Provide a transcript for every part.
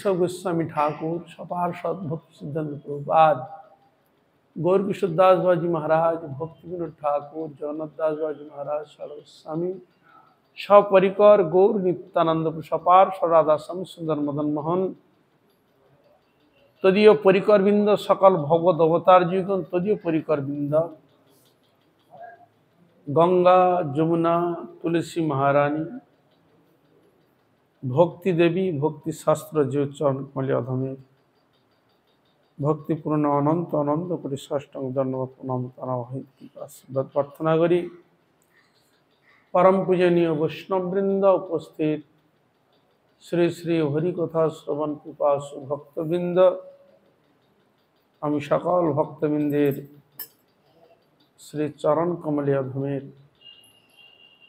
केशव गोस्वामी ठाकुर, सपार्षद भक्ति सिद्धांत प्रभुपाद, गौर किशोर दास बाजी महाराज, भक्ति विनोद ठाकुर, जगन्नाथ दास बाजी महाराज, सारदा गोस्वामी, सपरिकर गौर नित्यानंद सपार्षद राधा स्वामी सुंदर मदन मोहन, तदीय परिकर बिंद सकल भगवत अवतार जीवन, तदीय परिकर बिंद गंगा जमुना तुलसी महारानी, भक्ति देवी, भक्ति शास्त्र जो चरण कमल अधमे, भक्तिपूर्ण अनंत अनंत कोटि साष्टांग दंडवत प्रणाम आशीर्वाद प्रार्थना करी परम पूजनीय वैष्णव वृंद उपस्थित श्री श्री हरिकथा श्रवण पिपासु भक्तबृंद, आमी सकल भक्तबृंदेर श्री चरण कमल अधमेर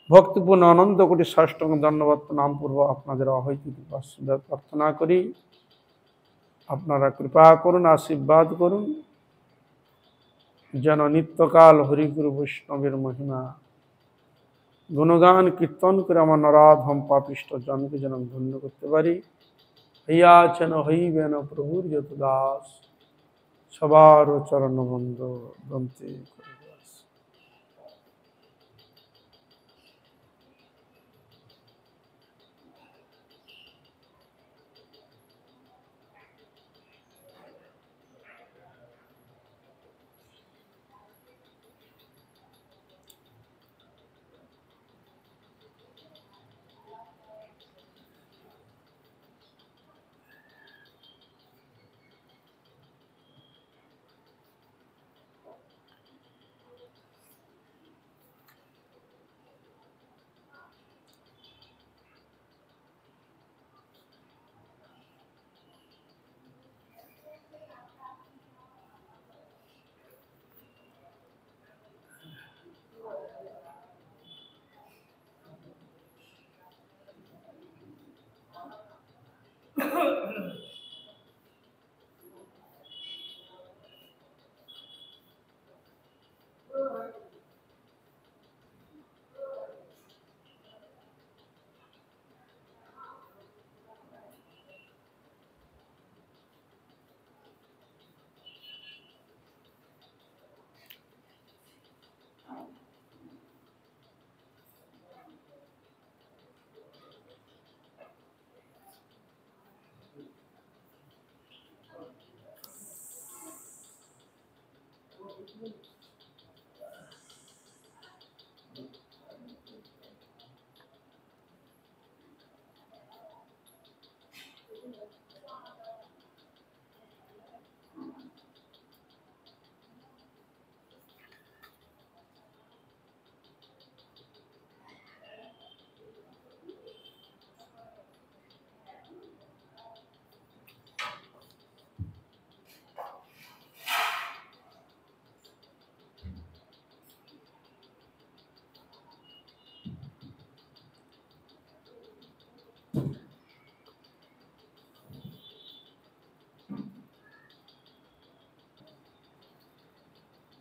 भक्तिपूर्ण अनंत कोटि साष्टांग दंडवत प्रणाम पूर्व आपनादेर अहैतुक आशीर्वाद प्रार्थना करी आपनारा कृपा करुन आशीर्वाद करुन जेन नित्यकाल हरिगुरु वैष्णवेर महिमा गुणगान कीर्तन करे आमार नराधम पापिष्ट जन्मके जेन धन्य करते पारी। हইয়াছেন হইবেন प्रभुर যত दास सबार चरण बंद दन्ते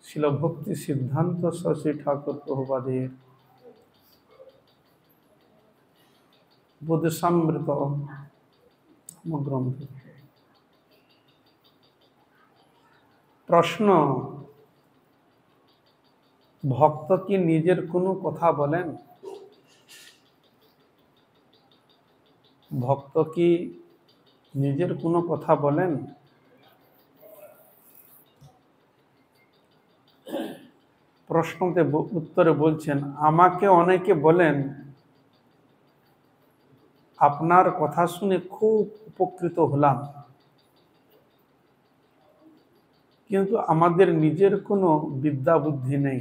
শিল ভক্তি সিদ্ধান্ত শশী ঠাকুর প্রভুপাদের উপদেশামৃত গ্রন্থ। প্রশ্ন, ভক্ত কি নিজের কোনো কথা বলেন? ভক্ত কি নিজের কোনো কথা বলেন? প্রশ্নতে উত্তরে বলছেন, আমাকে অনেকে বলেন আপনার কথা শুনে খুব উপকৃত হলাম, কিন্তু আমাদের নিজের কোনো বিদ্যা বুদ্ধি নেই।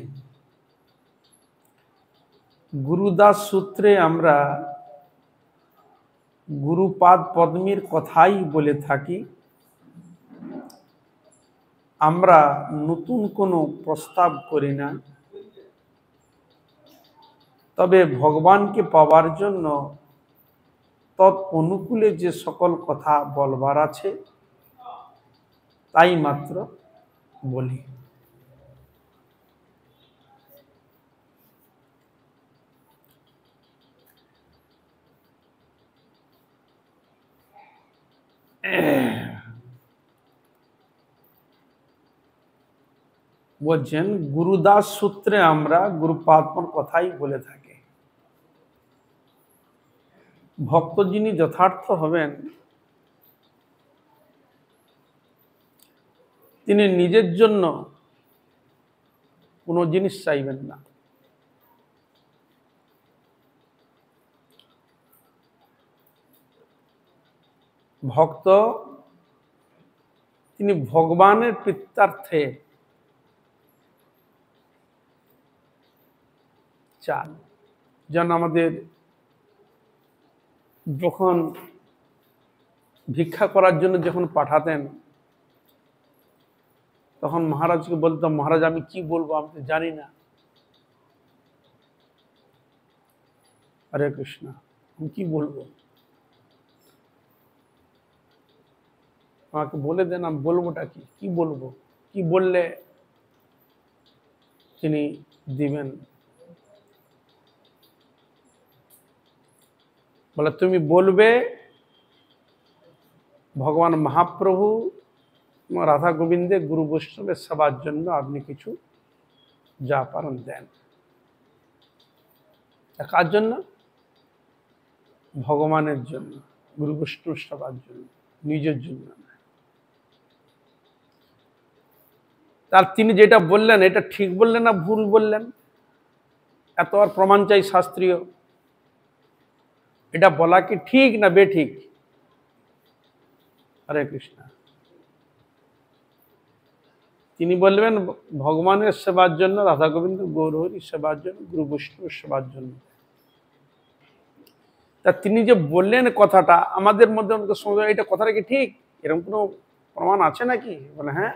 গুরুদাস সূত্রে আমরা গুরুপাদ পদ্মীর কথাই বলে থাকি। আমরা নতুন কোনো প্রস্তাব করি না। তবে ভগবানকে পাওয়ার জন্য তৎ অনুকূলে যে সকল কথা বলবার আছে তাই মাত্র বলি। বলছেন গুরুদাস সূত্রে আমরা গুরুপাত্মর কথাই বলে থাকি, ভক্ত যিনি যথার্থ হবেন তিনি নিজের জন্য কোনো জিনিস চাইবেন না। ভক্ত তিনি ভগবানের প্রীত্যার্থে চান। যেন আমাদের যখন ভিক্ষা করার জন্য যখন পাঠাতেন, তখন মহারাজকে বলতাম, মহারাজ আমি কি বলবো, আমি তো জানি না। হরে কৃষ্ণ, আমি কি বলবো, আমাকে বলে দেন, আমি বলবোটা কি, কি বলবো, কি বললে তিনি দিবেন। বলে তুমি বলবে ভগবান মহাপ্রভু রাধা গোবিন্দের গুরু বৈষ্ণবের সেবার জন্য আপনি কিছু যা পারেন দেন। কার জন্য? ভগবানের জন্য, গুরু বৈষ্ণব সেবার জন্য, নিজের জন্য। তার তিনি যেটা বললেন এটা ঠিক বললেন না ভুল বললেন, এত আর প্রমাণ চাই শাস্ত্রীয়। এটা বলা কি ঠিক না বেঠিক? হরে কৃষ্ণ। তিনি বলবেন ভগবানের সেবার জন্য, রাধা গোবিন্দ গৌরহরি সেবার জন্য, গুরু বৈষ্ণব সেবার জন্য। তা তিনি যে বললেন কথাটা আমাদের মধ্যে সময়, এটা কথাটা কি ঠিক, এরকম কোনো প্রমাণ আছে নাকি? বলে হ্যাঁ।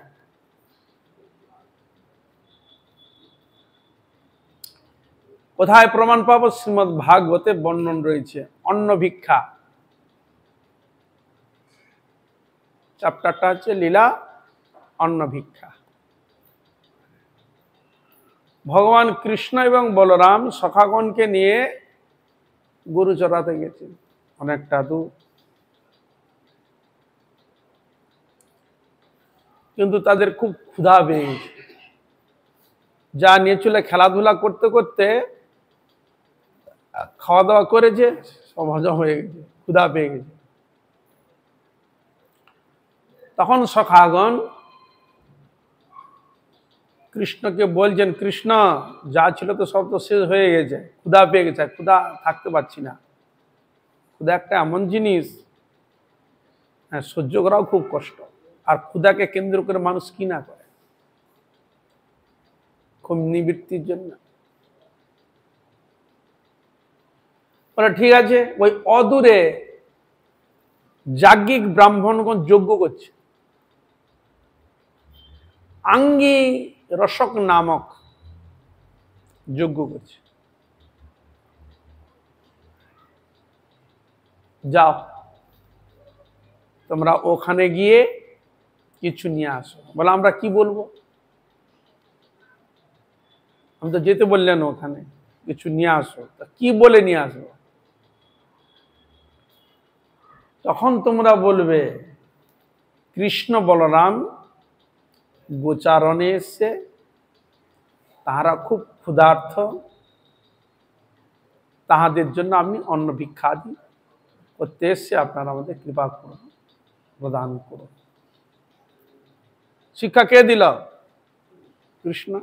কোথায় প্রমাণ পাবো? শ্রীমদ্ ভাগবতে বর্ণন রয়েছে, অন্ন ভিক্ষা চ্যাপ্টারটা হচ্ছে লীলা অন্ন ভিক্ষা। ভগবান কৃষ্ণ এবং বলরাম সখাগণকে নিয়ে গরু চড়াতে গেছেন অনেকটা দূর, কিন্তু তাদের খুব ক্ষুধা পেয়ে গেছে। যা নিয়ে চলে খেলাধুলা করতে করতে খাওয়া দাওয়া করেছে, সব হজম হয়ে গেছে, ক্ষুধা পেয়ে গেছে। তখন সখাগণ কৃষ্ণকে বলছেন, কৃষ্ণ যা ছিল তো সব তো শেষ হয়ে গেছে, ক্ষুধা পেয়ে গেছে, ক্ষুধা থাকতে পারছি না। ক্ষুধা একটা এমন জিনিস, হ্যাঁ, সহ্য করাও খুব কষ্ট। আর ক্ষুধাকে কেন্দ্র করে মানুষ কি না করে, খুব নিবৃত্তির জন্য। বলে ঠিক আছে। ওই অদূরে যাজ্ঞিক ব্রাহ্মণগণ যজ্ঞ করছে, আঙ্গি রসক নামক যজ্ঞ করছে। যাও তোমরা ওখানে গিয়ে কিছু নিয়ে আসো। বলে আমরা কি বলবো? আমি তো যেতে বললেন ওখানে, কিছু নিয়ে আসো। তা কি বলে নিয়ে আসবো? তখন তোমরা বলবে কৃষ্ণ বলরাম গোচারণে এসছে, তাহারা খুব ক্ষুধার্থ, তাহাদের জন্য আমি অন্ন ভিক্ষাদি করতে এসছে, আপনারা আমাদের কৃপা করুন, প্রদান করুন। শিক্ষা কে দিল? কৃষ্ণ।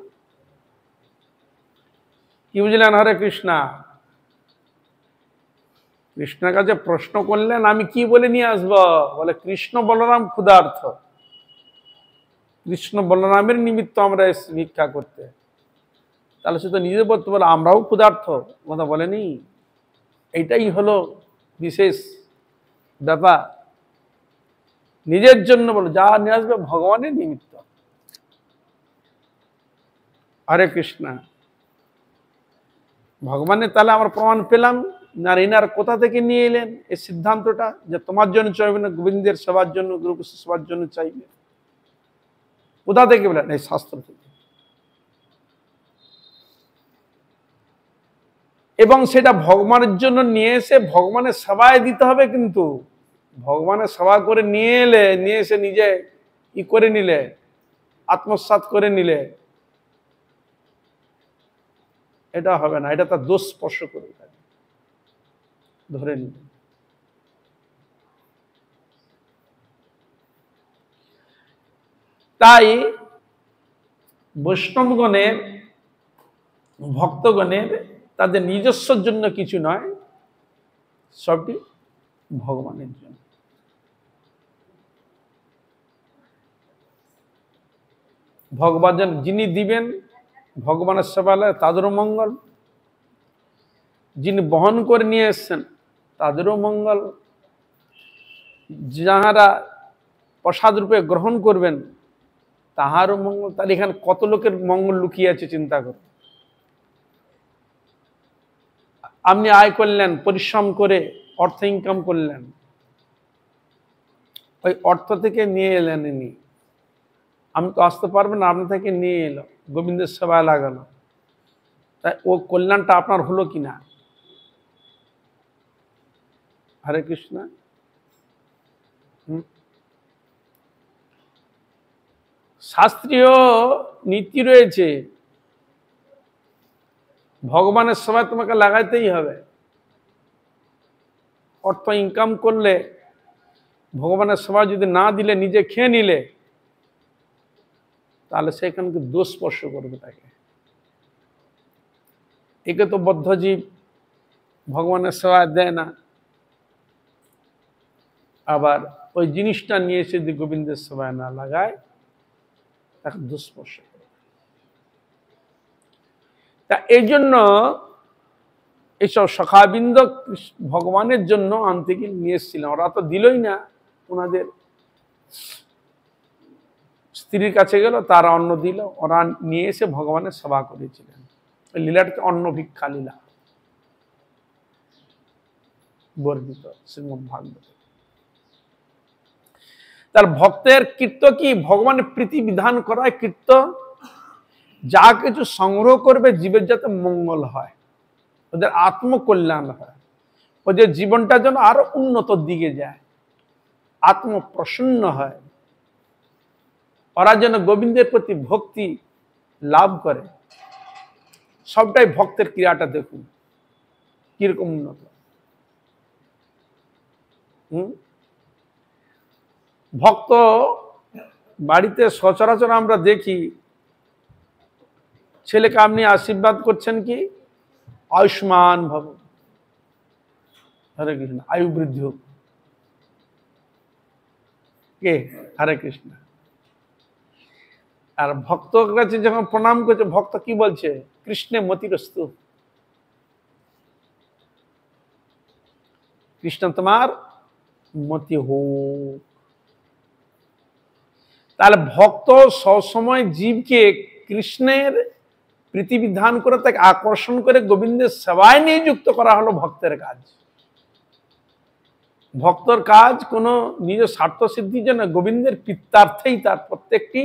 কি বুঝলেন? হরে কৃষ্ণ। কৃষ্ণের কাছে প্রশ্ন করলেন আমি কি বলে নিয়ে আসব? বলে কৃষ্ণ বলরাম ক্ষুধার্থ, কৃষ্ণ বলরামের নিমিত্ত আমরা এসেছি ভিক্ষা করতে। তাহলে সে তো নিজে বলতে বলে আমরাও ক্ষুধার্থ, কথা বলেনি। এইটাই হলো বিশেষ ব্যাপার। নিজের জন্য বলো, যা নিয়ে আসবে ভগবানের নিমিত্ত। হরে কৃষ্ণ। ভগবানের তাহলে আমরা প্রমাণ পেলাম না, এনার কোথা থেকে নিয়ে এলেন এই সিদ্ধান্তটা যে তোমার জন্য চাইবে না, গোবিন্দের সেবার জন্য, গুরু সেবার জন্য চাইবে? কোথা থেকে বলেন? এই শাস্ত্র থেকে। এবং সেটা ভগবানের জন্য নিয়ে এসে ভগবানের সেবায় দিতে হবে। কিন্তু ভগবানের সেবা করে নিয়ে এসে নিজে ই করে নিলে, আত্মসাৎ করে নিলে, এটা হবে না, এটা তার দোষ স্পর্শ করবে, ধরে নিলে। তাই বৈষ্ণবগণের, ভক্তগণের তাদের নিজস্বর জন্য কিছু নয়, সবটি ভগবানের জন্য। ভগবান যিনি দিবেন, ভগবানের সেবালয়, তাদেরও মঙ্গল। যিনি বহন করে নিয়ে এসছেন তাদেরও মঙ্গল। যাহারা প্রসাদ রূপে গ্রহণ করবেন তাহারও মঙ্গল। তার এখানে কত লোকের মঙ্গল লুকিয়ে আছে চিন্তা করুন। আপনি আয় করলেন, পরিশ্রম করে অর্থ ইনকাম করলেন, ওই অর্থ থেকে নিয়ে এলেন ইনি, আমি তো আসতে পারবেন না, আপনার থেকে নিয়ে এলো, গোবিন্দের সেবায় লাগালো, তাই ও কল্যাণটা আপনার হলো কিনা? হরে কৃষ্ণ। শাস্ত্রীয় নীতি রয়েছে, ভগবানের সেবায় তোমাকে লাগাইতেই হবে। অর্থ ইনকাম করলে, ভগবানের সেবা যদি না দিলে, নিজে খেয়ে নিলে, তাহলে সেখানকে দোষ স্পর্শ করবে তাকে। একে তো বদ্ধজীব, ভগবানের সেবা দেয় না, আবার ওই জিনিসটা নিয়ে এসে যদি গোবিন্দের সেবায় না লাগায়, তাকে দুস্পর্শ করে। তা এই জন্য এইসব সখাবৃন্দ ভগবানের জন্য আনতে গিয়ে নিয়ে এসেছিলেন। ওরা তো দিলই না, ওনাদের স্ত্রীর কাছে গেল, তারা অন্ন দিল, ওরা নিয়ে এসে ভগবানের সেবা করেছিলেন। লীলাটা অন্ন ভিক্ষা লীলা বর্ণিত শ্রীমদ্ ভাগবত। তার ভক্তের কীর্ত কি? ভগবানের প্রীতি বিধান করায় কীর্ত। যা কিছু সংগ্রহ করবে জীবের যাতে মঙ্গল হয়, ওদের আত্মকল্যাণ হয়, ওদের জীবনটা যেন আরো উন্নত দিকে যায়, আত্মপ্রসন্ন হয়, ওরা যেন গোবিন্দের প্রতি ভক্তি লাভ করে। সবটাই ভক্তের ক্রিয়াটা দেখুন কিরকম উন্নত। ভক্ত বাড়িতে সচরাচর আমরা দেখি, ছেলেকে আপনি আশীর্বাদ করছেন কি, আয়ুষ্মান ভব, হরে কৃষ্ণ, আয়ু বৃদ্ধি হোক, কে? হরে কৃষ্ণ। আর ভক্তর কাছে যখন প্রণাম করছে, ভক্ত কি বলছে? কৃষ্ণে মতিরস্তু, কৃষ্ণ তোমার মতি হোক। তাহলে ভক্ত সবসময় জীবকে কৃষ্ণের প্রীতিবিধান করে, তাকে আকর্ষণ করে গোবিন্দের সেবায় নিযুক্ত করা হলো ভক্তের কাজ। ভক্তর কাজ কোনো নিজ স্বার্থ সিদ্ধির জন্য, গোবিন্দের পিত্তার্থেই তার প্রত্যেকটি,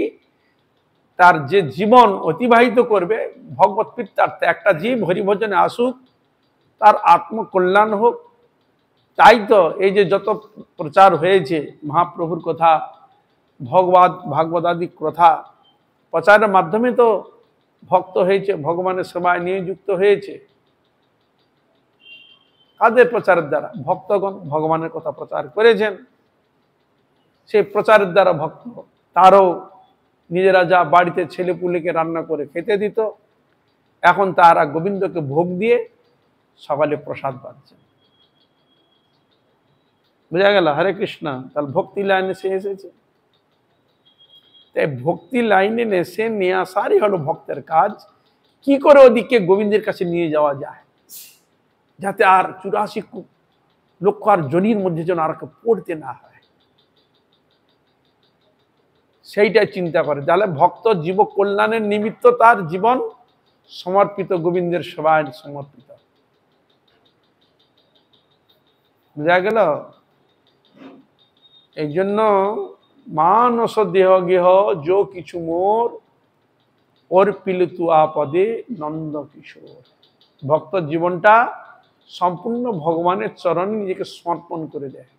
তার যে জীবন অতিবাহিত করবে ভগবত পিত্তার্থে। একটা জীব হরিভজনে আসুক, তার আত্মকল্যাণ হোক। তাই তো এই যে যত প্রচার হয়েছে মহাপ্রভুর কথা, ভাগবত আদি কথা প্রচারের মাধ্যমে তো ভক্ত হয়েছে, ভগবানের সেবায় নিযুক্ত হয়েছে। কাদের প্রচারের দ্বারা? ভক্তগণ ভগবানের কথা প্রচার করেছেন, সেই প্রচারের দ্বারা ভক্ত তারও নিজেরা যা বাড়িতে ছেলে পুলেকে রান্না করে খেতে দিত, এখন তারা গোবিন্দকে ভোগ দিয়ে সকালে প্রসাদ পাচ্ছে। বোঝা গেল? হরে কৃষ্ণ। তাহলে ভক্তি লাইনে সে এসেছে। তাই ভক্তি লাইনে এসে নিয়ে আসারই হলো ভক্তের কাজ। কি করে ওদিকে গোবিন্দের কাছে নিয়ে যাওয়া যায়, যাতে আর 84 লক্ষ আর জনির মধ্যে যেন আর পড়তে না হয়, সেইটাই চিন্তা করে। তাহলে ভক্ত জীব কল্যাণের নিমিত্ত তার জীবন সমর্পিত, গোবিন্দের সেবায় সমর্পিত। বুঝা গেল? এই জন্য মানস দেহ গেহ যো কিছু মোর, ওর পিলতু আপদে নন্দ কিশোর। ভক্ত জীবনটা সম্পূর্ণ ভগবানের চরণে নিজেকে সমর্পণ করে দেয়।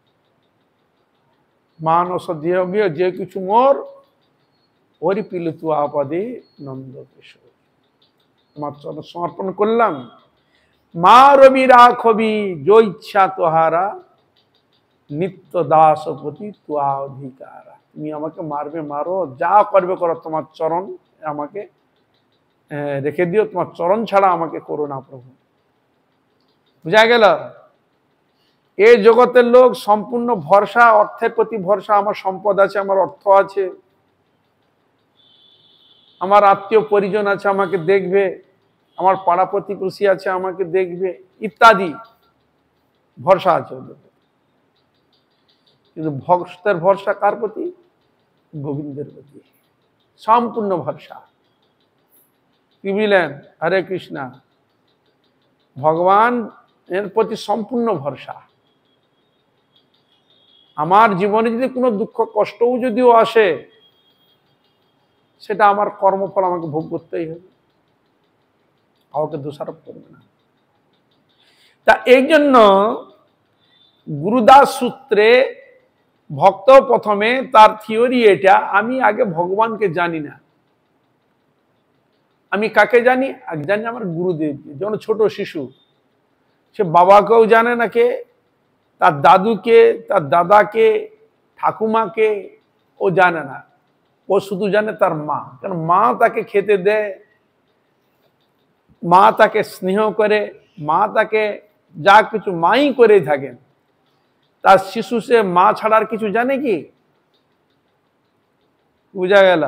মানস দেহগীয় যে কিছু মোর ওরি পিল তু আপদে নন্দ কিশোর, তোমার চরণ সমর্পণ করলাম। মা রবি রাখবি যো ইচ্ছা তোহারা, নিত্য দাসপতি তুয়া অধিকারা। তুমি আমাকে মারবে মারো, যা করবে করো, তোমার চরণ আমাকে রেখে দিও, তোমার চরণ ছাড়া আমাকে করো না প্রভু। বুঝা গেল? এই জগতের লোক সম্পূর্ণ ভরসা অর্থের প্রতি ভরসা। আমার সম্পদ আছে, আমার অর্থ আছে, আমার আত্মীয় পরিজন আছে, আমাকে দেখবে, আমার পাড়া প্রতিবেশী আছে, আমাকে দেখবে, ইত্যাদি ভরসা আছে ওদের। কিন্তু ভক্তের ভরসা কার প্রতি? গোবিন্দের প্রতি সম্পূর্ণ ভরসা। কি বুঝলেন? হরে কৃষ্ণা। ভগবান এর প্রতি সম্পূর্ণ ভরসা। আমার জীবনে যদি কোনো দুঃখ কষ্টও যদিও আসে, সেটা আমার কর্মফল আমাকে ভোগ করতেই হবে, কাউকে দোষারোপ করবে না। তা এই জন্য গুরুদাস সূত্রে ভক্ত প্রথমে তার থিওরি এটা, আমি আগে ভগবানকে জানি না। আমি কাকে জানি? আগে জানি আমার গুরুদেবকে। যেমন ছোট শিশু, সে বাবাকেও জানে না, কে তার দাদুকে, তার দাদাকে, ঠাকুমাকে ও জানে না। ও শুধু জানে তার মা, কারণ মা তাকে খেতে দেয়, মা তাকে স্নেহ করে, মা তাকে যা কিছু মাই করে থাকেন। তার শিশু সে মা ছাড়ার কিছু জানে কি? বুঝা গেল?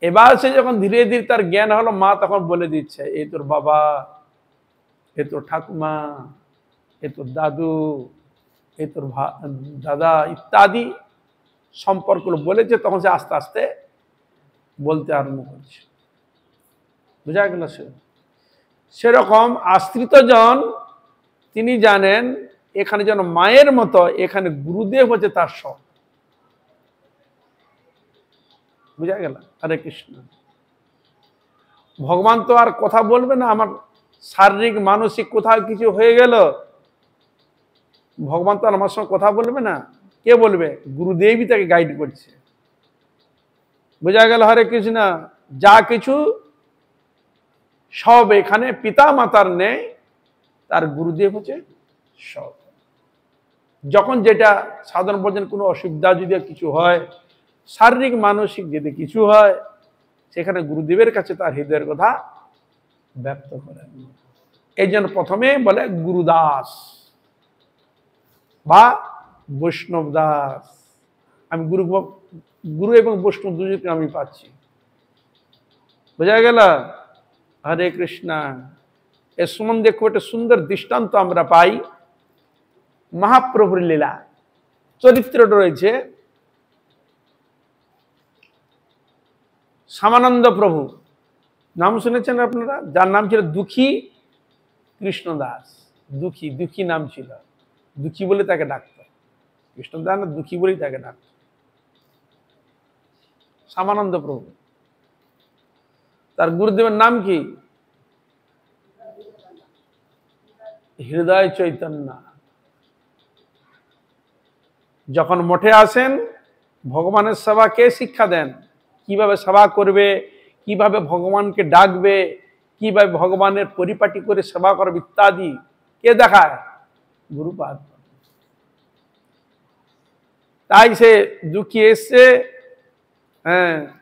এবার সে যখন ধীরে ধীরে তার জ্ঞান হলো, মা তখন বলে দিচ্ছে, এই তোর বাবা, এ তোর ঠাকুমা, এ তোর দাদু, এ তোর দাদা, ইত্যাদি সম্পর্কগুলো বলেছে। তখন সে আস্তে আস্তে বলতে আরম্ভ করছে। বুঝা গেল? সেরকম আশ্রিত জন তিনি জানেন এখানে যেন মায়ের মতো, এখানে গুরুদেব হচ্ছে তার সব। বুঝা গেল? হরে কৃষ্ণ। ভগবান তো আর কথা বলবে না, আমার শারীরিক মানসিক কোথাও কিছু হয়ে গেল, ভগবান তো আর আমার সঙ্গে কথা বলবে না। কে বলবে? গুরুদেবই তাকে গাইড করছে। বুঝা গেল? হরে কৃষ্ণ। যা কিছু সব এখানে পিতা মাতার নেই, তার গুরুদেব হচ্ছে সব। যখন যেটা সাধারণ বলছেন, কোনো অসুবিধা যদি কিছু হয়, শারীরিক মানসিক যদি কিছু হয়, সেখানে গুরুদেবের কাছে তার হৃদয়ের কথা ব্যক্ত করেন। এই জন্য প্রথমে বলে গুরুদাস বা বৈষ্ণব দাস। আমি গুরু এবং বৈষ্ণব দুজনকে আমি পাচ্ছি। বোঝা গেল? হরে কৃষ্ণা। এর সম্বন্ধে খুব একটা সুন্দর দৃষ্টান্ত আমরা পাই মহাপ্রভুর লীলা চরিত্রটা রয়েছে। শ্যামানন্দ প্রভু নাম শুনেছেন আপনারা? যার নাম ছিল দুঃখী কৃষ্ণদাস। দুঃখী, দুঃখী নাম ছিল, দুঃখী বলে তাকে ডাকত। কৃষ্ণদাস না, দুঃখী বলেই তাকে ডাকত। শ্যামানন্দ প্রভু। তার গুরুদেবের নাম কি? হৃদয় চৈতন্য। যখন মঠে আসেন, ভগবানের সেবা কে শিক্ষা দেন? কিভাবে সেবা করবে, কিভাবে ভগবানকে ডাকবে, কিভাবে ভগবানের পরিপাটি করে সেবা করবে ইত্যাদি কে দেখায়? গুরুপাদ। তাই সে দুঃখী এসছে,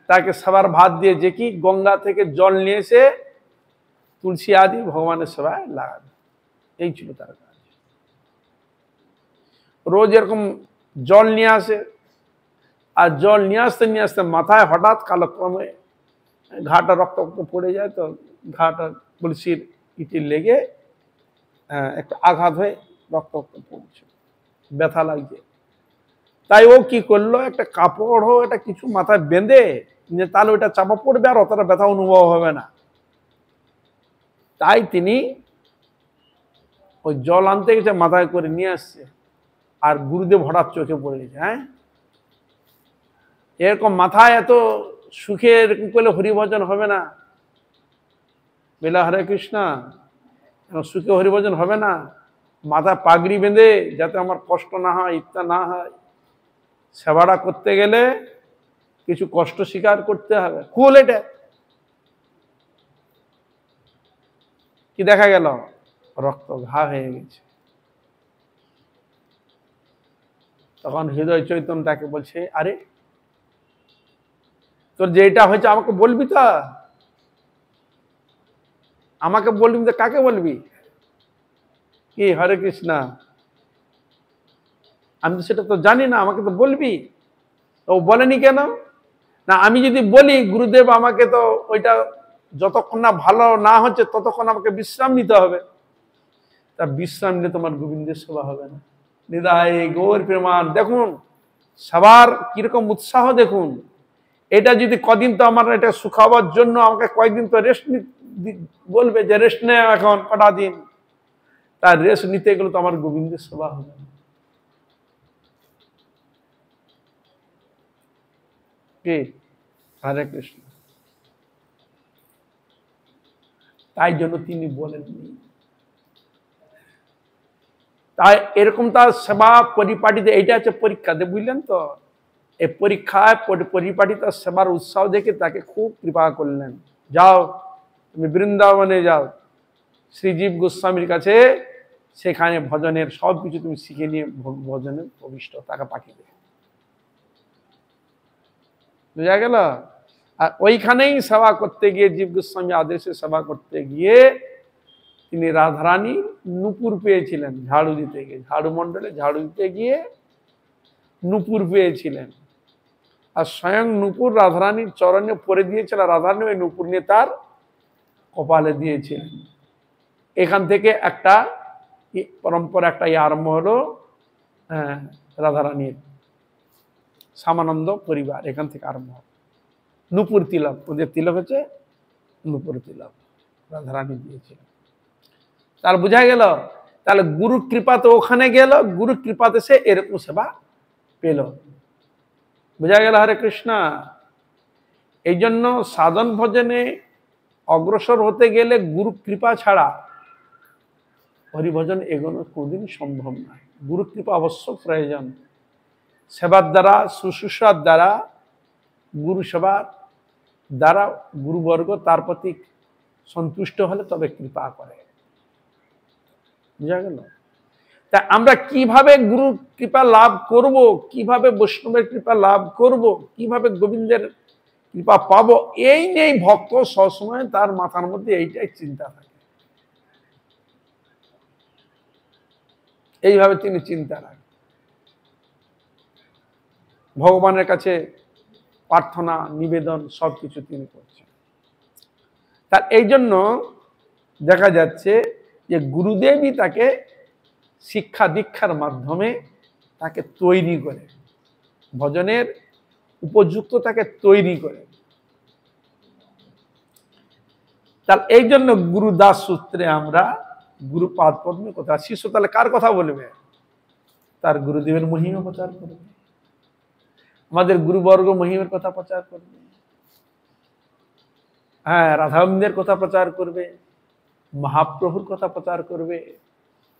তাকে সেবার ভাত দিয়ে, যে কি গঙ্গা থেকে জল নিয়ে এসে তুলসী আদি ভগবানের সেবায় লাগাবে, এই ছিল তার কাজ। রোজ এরকম জল নিয়ে আসে, আর জল নিয়ে আসতে মাথায় হঠাৎ কালক্রমে ঘাটা রক্ত পড়ে যায়, তো ঘাটা তুলসীর ইটি লেগে একটা আঘাত হয়ে রক্ত পড়ছে, ব্যথা লাগছে। তাই ও কি করলো, একটা কাপড় হোক, একটা কিছু মাথায় বেঁধে, তাহলে ওইটা চাপা পড়বে আর অতটা ব্যথা অনুভব হবে না। তাই তিনি ওই জল আনতে গেছে, মাথায় করে নিয়ে আসছে, আর গুরুদেব হঠাৎ চোখে পড়ে গেছে। এরকম মাথায় এত সুখে এরকম করলে হরিভজন হবে না। বেলা হরে কৃষ্ণ, সুখে হরিভজন হবে না। মাথা পাগড়ি বেঁধে, যাতে আমার কষ্ট না হয়, ইত্যা না হয়, সেবাটা করতে গেলে কিছু কষ্ট স্বীকার করতে হবে। কুল এটা কি দেখা গেল? রক্ত ঘা হয়ে গেছে। তখন হৃদয় চৈতন্য তাকে বলছে, আরে তোর যেটা হয়েছে আমাকে বলবি তো, আমাকে বলবি তো কাকে বলবি? কি হরে কৃষ্ণা, আমি তো সেটা তো জানি না, আমাকে তো বলবি। তো বলেনি কেন? না আমি যদি বলি গুরুদেব আমাকে তো ওইটা যতক্ষণ না ভালো না হচ্ছে ততক্ষণ আমাকে বিশ্রাম নিতে হবে। তা বিশ্রাম নিলে তোমার গোবিন্দের সেবা হবে না। নিদায় গৌর প্রেমান দেখুন সবার কিরকম উৎসাহ দেখুন। এটা যদি কদিন তো আমার এটা সুখাবার জন্য আমাকে কয়েকদিন তো রেস্ট বলবে যে রেস্ট নেয় এখন কটা দিন, তার রেস্ট নিতে গেলে তো আমার গোবিন্দের সেবা হবে না। কি হরে কৃষ্ণ। তাই জন্য তিনি বলেননি। তাই এরকম তার সেবা পরিপাটিতে এইটা হচ্ছে পরীক্ষাতে, বুঝলেন তো? এই পরীক্ষায় পরিপাটি তার সেবার উৎসাহ দেখে তাকে খুব কৃপা করলেন। যাও তুমি বৃন্দাবনে যাও, শ্রীজীব গোস্বামীর কাছে, সেখানে ভজনের সব কিছু তুমি শিখে নিয়ে ভজনের প্রবিষ্ট তাকে পাঠিয়ে দেবে। বুঝা গেল? আর ওইখানেই সেবা করতে গিয়ে জীব গোস্বামী আদেশে সেবা করতে গিয়ে তিনি রাধারানী নূপুর পেয়েছিলেন ঝাড়ু দিতে গিয়ে, ঝাড়ু মণ্ডলে ঝাড়ু দিতে গিয়ে নূপুর পেয়েছিলেন। আর স্বয়ং নূপুর রাধারানীর চরণে পরে দিয়েছিল, রাধারানী ওই নূপুর নিয়ে তার কপালে দিয়েছিলেন। এখান থেকে একটা পরম্পরা একটা আরম্ভ হলো রাধারানীর শ্যামানন্দ পরিবার, এখান থেকে আরম্ভ হলো। নূপুর তিলক, ওদের তিলক হচ্ছে নূপুর তিলক, রাধারানী দিয়েছিলেন। তার বোঝা গেল তাহলে গুরু কৃপা তো ওখানে গেল, গুরু কৃপাতে সে এরকম সেবা পেল। বোঝা গেল হরে কৃষ্ণ। এই জন্য সাধন ভজনে অগ্রসর হতে গেলে গুরু কৃপা ছাড়া হরিভজন এগোনো কোনদিন সম্ভব নয়। গুরু কৃপা অবশ্য প্রয়োজন। সেবার দ্বারা, শুশ্রূষার দ্বারা, গুরু সেবার দ্বারা গুরুবর্গ তার প্রতি সন্তুষ্ট হলে তবে কৃপা করে। বুঝা গেল? তা আমরা কিভাবে গুরু কৃপা লাভ করব, কিভাবে বৈষ্ণবের কৃপা লাভ করব, কিভাবে গোবিন্দের কৃপা পাবো, এই নেই ভক্ত সবসময় তার মাথার মধ্যে এইটাই চিন্তা থাকে। এইভাবে তিনি চিন্তা রাখেন, ভগবানের কাছে প্রার্থনা নিবেদন সবকিছু তিনি করছেন। তার এই জন্য দেখা যাচ্ছে যে গুরুদেবই তাকে শিক্ষা দীক্ষার মাধ্যমে তাকে তৈরি করে, ভজনের উপযুক্ত তাকে তৈরি করে। তার এই জন্য গুরুদাস সূত্রে আমরা গুরুপাদ পদ্মের কথা, শিষ্য তাহলে কার কথা বলবে? তার গুরুদেবের মহিমা প্রচার করবে, আমাদের গুরুবর্গ মহিমের কথা প্রচার করবে, হ্যাঁ রাধাবৃন্দের কথা প্রচার করবে, মহাপ্রভুর কথা প্রচার করবে,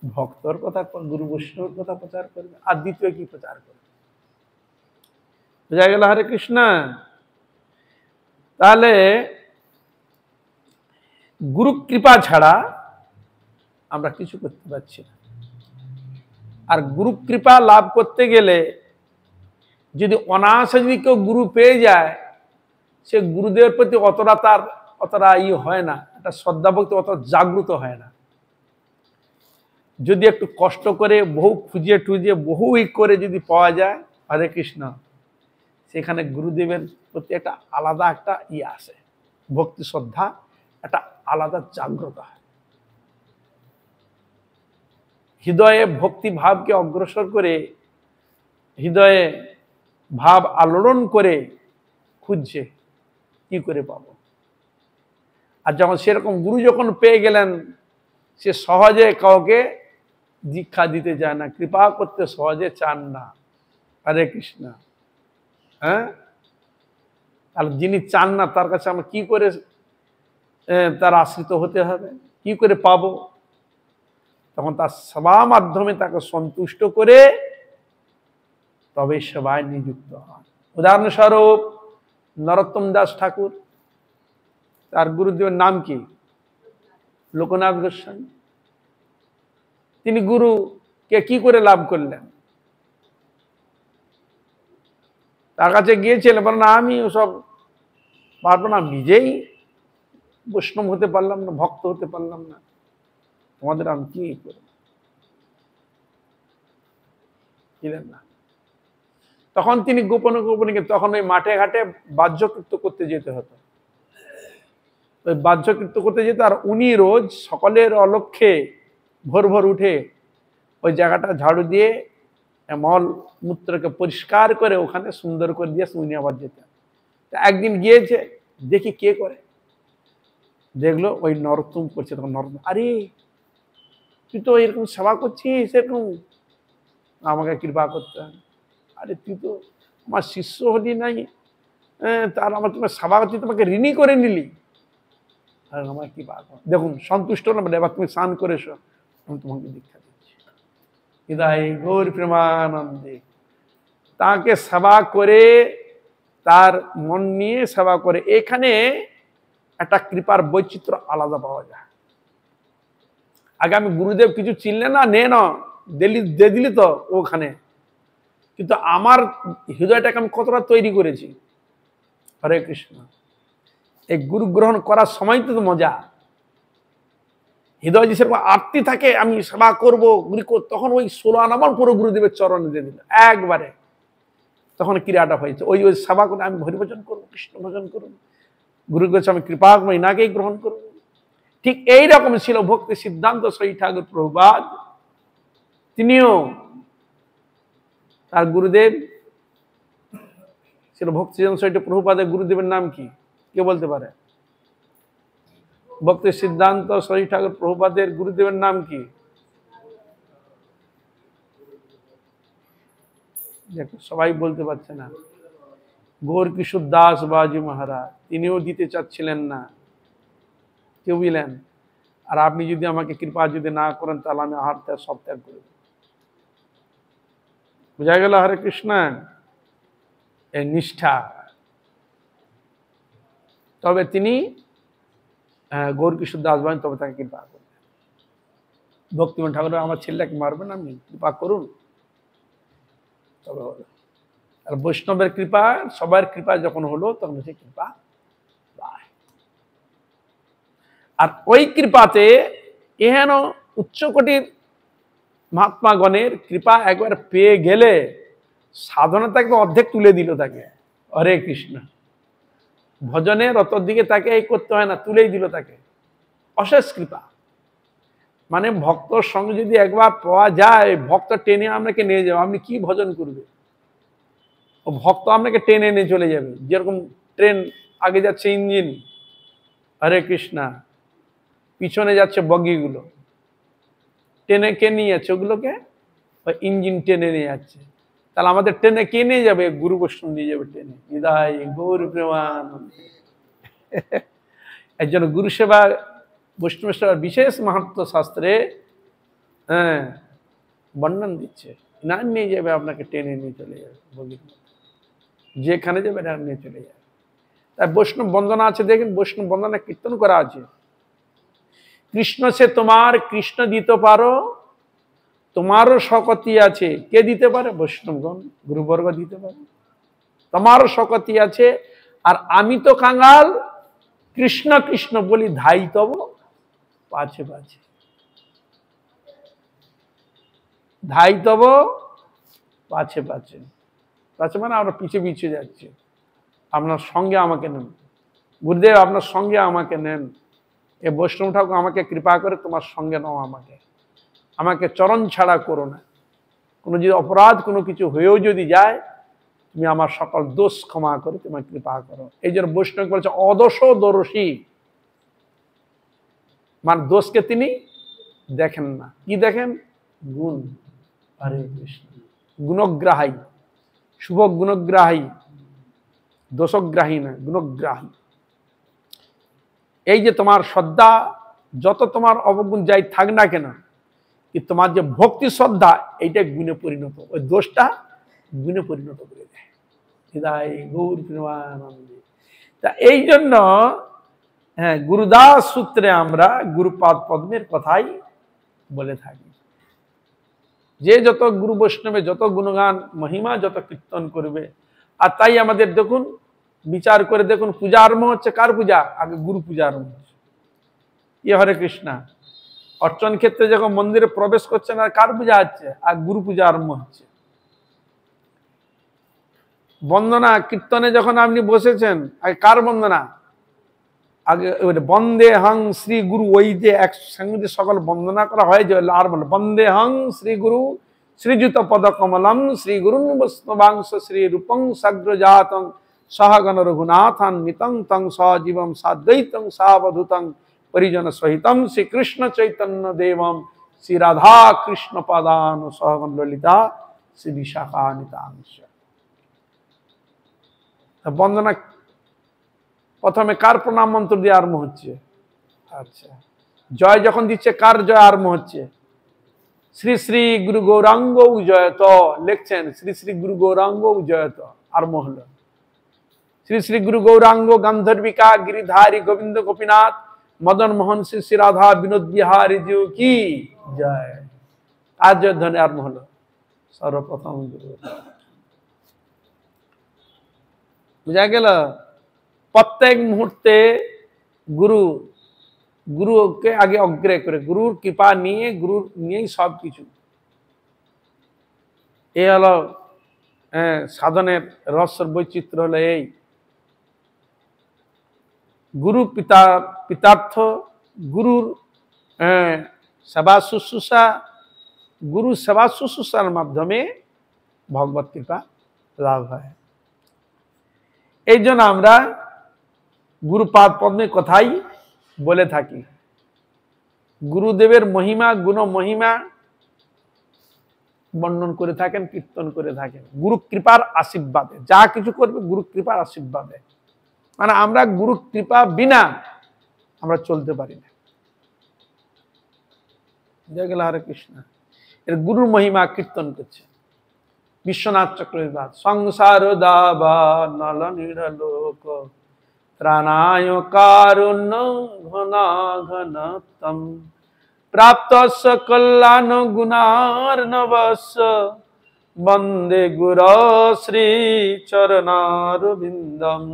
ভক্তর কথা, গুরু বৈষ্ণবের কথা প্রচার করবে, আর দ্বিতীয় কি প্রচার করবে? বোঝা গেল হরে কৃষ্ণ। তাহলে গুরু কৃপা ছাড়া আমরা কিছু করতে পারছি না। আর গুরু কৃপা লাভ করতে গেলে যদি অনায়াসে যদি কেউ গুরু পেয়ে যায়, সে গুরুদেবের প্রতি অতটা হয় না, একটা শ্রদ্ধা ভক্তি অত জাগ্রত হয় না। যদি একটু কষ্ট করে বহু খুঁজে টুজিয়ে বহু করে যদি পাওয়া যায় হরে কৃষ্ণ, সেখানে গুরুদেবের প্রতি একটা আলাদা একটা আসে, ভক্তি শ্রদ্ধা একটা আলাদা জাগ্রত হয়। হৃদয়ে ভক্তি ভাবকে অগ্রসর করে, হৃদয়ে ভাব আলোড়ন করে খুঁজছে কি করে পাবো। আর যখন সেরকম গুরু যখন পেয়ে গেলেন, সে সহজে কাউকে দীক্ষা দিতে চায় না, কৃপা করতে সহজে চান না। হরে কৃষ্ণ। হ্যাঁ, তাহলে যিনি চান না তার কাছে আমরা কি করে তার আশ্রিত হতে হবে, কি করে পাবো? তখন তার সেবা মাধ্যমে তাকে সন্তুষ্ট করে তবে সেবায় নিযুক্ত হন। উদাহরণস্বরূপ নরোত্তম দাস ঠাকুর, তার গুরুদেবের নাম কি? লোকনাথ গোস্বামী। তিনি গুরুকে কি করে লাভ করলেন? তার কাছে গিয়েছিলেন, বলেন আমি ওসব পারবো না, নিজেই বৈষ্ণব হতে পারলাম না, ভক্ত হতে পারলাম না, তোমাদের আমি কি করব? ছিলেন না। তখন তিনি গোপনে গোপনে, তখন ওই মাঠে ঘাটে বাহ্যকৃত্য করতে যেতে হতো। ওই বাহ্যকৃত্য করতে যেত, আর উনি রোজ সকলের অলক্ষ্যে ভোর ভোর উঠে ওই জায়গাটা ঝাড়ু দিয়ে মল মূত্রকে পরিষ্কার করে ওখানে সুন্দর করে দিয়ে উনি আবার যেতেন। একদিন গিয়েছে, দেখি কে করে, দেখলো ওই নরোত্তম করছে। তখন নরোত্তম, আরে তুই তো এরকম সেবা করছিস, এরকম আমাকে কৃপা করতে হয়। আরে তুই তো আমার শিষ্য হলি নাই, তার আমার তোমার সেবা করছি, তোমাকে ঋণী করে নিলি, আর আমার কৃপা কর। দেখুন সন্তুষ্ট না, এবার তুমি স্নান করে এসো, আমি তোমাকে দীক্ষা দিচ্ছি। হৃদয় গৌর প্রেমানন্দে তাকে সেবা করে, তার মন নিয়ে সেবা করে, এখানে একটা কৃপার বৈচিত্র্য আলাদা পাওয়া যায়। আগে আমি গুরুদেব কিছু চিনলেন না, নে না দিলি তো ওখানে, কিন্তু আমার হৃদয়টাকে আমি কতটা তৈরি করেছি। হরে কৃষ্ণ। এই গুরু গ্রহণ করার সময় তো মজা, হৃদয় যে সেরকম আরতি থাকে, আমি সেবা করবো তখন ওই 16 আনা পুরো গুরুদেবের চরণে দিয়ে দিল একবারে। তখন ক্রিয়াটা হয়েছে, ওই ওই সেবা করে আমি হরিভজন করবো, কৃষ্ণ ভজন করবো, গুরু কাছে আমি কৃপা করবো, ইনাকেই গ্রহণ করবো। ঠিক এইরকম ছিল ভক্তি সিদ্ধান্ত সই ঠাকুর প্রভুপাদ। তিনিও তার গুরুদেব ছিল ভক্তি সিদ্ধান্ত সই প্রভুপাদের গুরুদেবের নাম কি? কে বলতে পারে? ভক্তি সিদ্ধান্ত সই ঠাকুর প্রভুপাদের গুরুদেবের নাম কি? সবাই বলতে পারছে না। গৌর কিশোর দাস বাজি মহারাজ, তিনিও দিতে চাচ্ছিলেন না, কেউ বললেন আর আপনি যদি আমাকে কৃপা যদি না করেন তাহলে আমি আহার ত্যাগ সব ত্যাগ করে দেব। বোঝা গেল? হরে কৃষ্ণ। এই নিষ্ঠা। তবে তিনি গৌর কিশোর দাস বাজি, তবে তাকে কৃপা করবেন। ভক্তিমোহন ঠাকুর, আমার ছেলেটাকে মারবেন, আপনি কৃপা করুন, তবে হলো। আর বৈষ্ণবের কৃপা, সবার কৃপা যখন হলো তখন সে কৃপা পায়। আর ওই কৃপাতে এহেন উচ্চকোটির মহাত্মাগণের কৃপা একবার পেয়ে গেলে সাধনা তাকে অর্ধেক তুলে দিল তাকে। হরে কৃষ্ণ। ভজনের অত দিকে তাকে এই করতে হয় না, তুলেই দিল তাকে। অশেষ কৃপা। মানে ভক্তর সঙ্গে যদি একবার পাওয়া যায়, ভক্ত টেনে আপনাকে নিয়ে যাবে, আপনি কি ভজন করবে, ও ভক্ত আপনাকে টেনে নিয়ে চলে যাবে। যেরকম ট্রেন আগে যাচ্ছে ইঞ্জিন, হরে কৃষ্ণা, পিছনে যাচ্ছে বগিগুলো, টেনে কে নিয়ে যাচ্ছে ওগুলোকে? ওই ইঞ্জিন টেনে নিয়ে যাচ্ছে। তাহলে আমাদের ট্রেনে কে নিয়ে যাবে? গুরু বৈষ্ণব নিয়ে যাবে ট্রেনে। হৃদয় গৌর প্রেমানন্দে। এর জন্য গুরু সেবা, বৈষ্ণব সেবার বিশেষ মাহাত্ম্য শাস্ত্রে বর্ণন দিচ্ছে। না নিয়ে যাবে, আপনাকে টেনে নিয়ে চলে যাবে বগির মধ্যে, যেখানে যাবে না নিয়ে চলে যাবে। তাই বৈষ্ণব বন্দনা আছে, দেখেন বৈষ্ণব বন্দনা কীর্তন করা আছে। কৃষ্ণ সে তোমার, কৃষ্ণ দিতে পারো, তোমারও শকতি আছে। কে দিতে পারে? বৈষ্ণবগণ, গুরুবর্গ দিতে পারে। তোমারও শকতি আছে, আর আমি তো কাঙ্গাল, কৃষ্ণ কৃষ্ণ বলি ধাই তব পাছে পাছে। ধাই তব পাছে পাছে, পাছে মানে আমরা পিছে পিছে যাচ্ছি। আপনার সঙ্গে আমাকে নেন গুরুদেব, আপনার সঙ্গে আমাকে নেন। এ বৈষ্ণব ঠাকুর আমাকে কৃপা করে তোমার সঙ্গে নাও, আমাকে চরণ ছাড়া করো না। কোনো যদি অপরাধ কোনো কিছু হয়েও যদি যায়, তুমি আমার সকল দোষ ক্ষমা করে তোমার কৃপা করো। এই জন্য বৈষ্ণব বলছে অদোষ দোষী, মানে দোষকে তিনি দেখেন না। কি দেখেন? গুণ। হরে কৃষ্ণ। গুণগ্রাহী, শুভ গুণগ্রাহী, দোষগ্রাহী না, গুণগ্রাহী। এই যে তোমার শ্রদ্ধা, যত তোমার অবগুণ যাই থাক না কেন, কি তোমার যে ভক্তি শ্রদ্ধা, এইটা গুণে পরিণত। ওই দোষটা গুণে পরিণত করে দেয়। হৃদয় গৌর প্রেমানন্দে। তা এই জন্য হ্যাঁ, গুরুদাস সূত্রে আমরা গুরুপাদ পদ্মের কথাই বলে থাকি, যে যত গুরু বৈষ্ণবে যত গুণগান মহিমা যত কীর্তন করবে। আর তাই আমাদের দেখুন, বিচার করে দেখুন, পূজা আরম্ভ হচ্ছে কার পূজা? আগে গুরু পূজা আরম্ভ হচ্ছে। ইয়ে হরে কৃষ্ণা, অর্চন ক্ষেত্রে যখন মন্দিরে প্রবেশ করছেন আর কার পূজা হচ্ছে? আর গুরু পূজা আরম্ভ হচ্ছে। বন্দনা কীর্তনে যখন আপনি বসেছেন, আগে কার বন্দনা? আগে বন্দে হং শ্রী গুরু, ওই যে একসঙ্গে সকল বন্দনা করা হয়, যে আর বলে বন্দে হং শ্রী গুরু শ্রীযুত পদ কমলম শ্রী গুরুন বৈষ্ণবাংশ শ্রী রূপং সাগ্রজাতং সহগণ রঘুনাথন নিতং তং সজীবম সাদ্বৈতং সাবধূতং পরিজন সহিতম শ্রী কৃষ্ণ চৈতন্য দেবম শ্রী রাধা কৃষ্ণ পাদান সহগণ ললিতা শ্রী বিশাখা নিতাংশ। বন্দনা প্রথমে কার প্রণাম মন্ত্র দিয়ে আরম্ভ হচ্ছে? আচ্ছা, জয় যখন দিচ্ছে কার জয় আরম্ভ হচ্ছে? শ্রী শ্রী গুরু গৌরাঙ্গ জয়ত লিখছেন, শ্রী শ্রী গুরু গৌরাঙ্গ জয়ত আরম্ভ হলো। শ্রী শ্রী গুরু গৌরাঙ্গ গান্ধর্বিকা গিরিধারী গোবিন্দ গোপীনাথ মদন মোহন শ্রী শ্রী রাধা বিনোদ বিহারী জিউ কি জয়, আর জয় ধ্বনি আরম্ভ হলো। সর্বপ্রথম গুরু, বুঝা গেল? প্রত্যেক মুহূর্তে গুরুকে আগে অগ্রাহ্য করে, গুরুর কৃপা নিয়ে, গুরুর নিয়েই সবকিছু। এই হলো সাধনের রহস্যের বৈচিত্র্য হলো এই। গুরু পিতার্থ, গুরুর সেবা শুশ্রূষা, গুরু সেবা শুশ্রূষার মাধ্যমে ভগবত কৃপা লাভ হয়। এই জন্য আমরা গুরুপাদ পদ্মের কথাই বলে থাকি। গুরুদেবের মহিমা, গুণ মহিমা বর্ণন করে থাকেন, কীর্তন করে থাকেন। গুরু কৃপার আশীর্বাদে যা কিছু করবে, গুরু কৃপার আশীর্বাদে। মানে আমরা গুরু কৃপা বিনা আমরা চলতে পারি না। জয় গেল হরে কৃষ্ণ। এর গুরুর মহিমা কীর্তন করছে বিশ্বনাথ চক্রবর্তী। সংসার দাবা নল নিরলোক ত্রাণায় কারুণ্য ঘনা ঘনতম প্রাপ্ত কল্যাণ গুণার্ণবস্য বন্দে গুরু শ্রী চরণারবিন্দম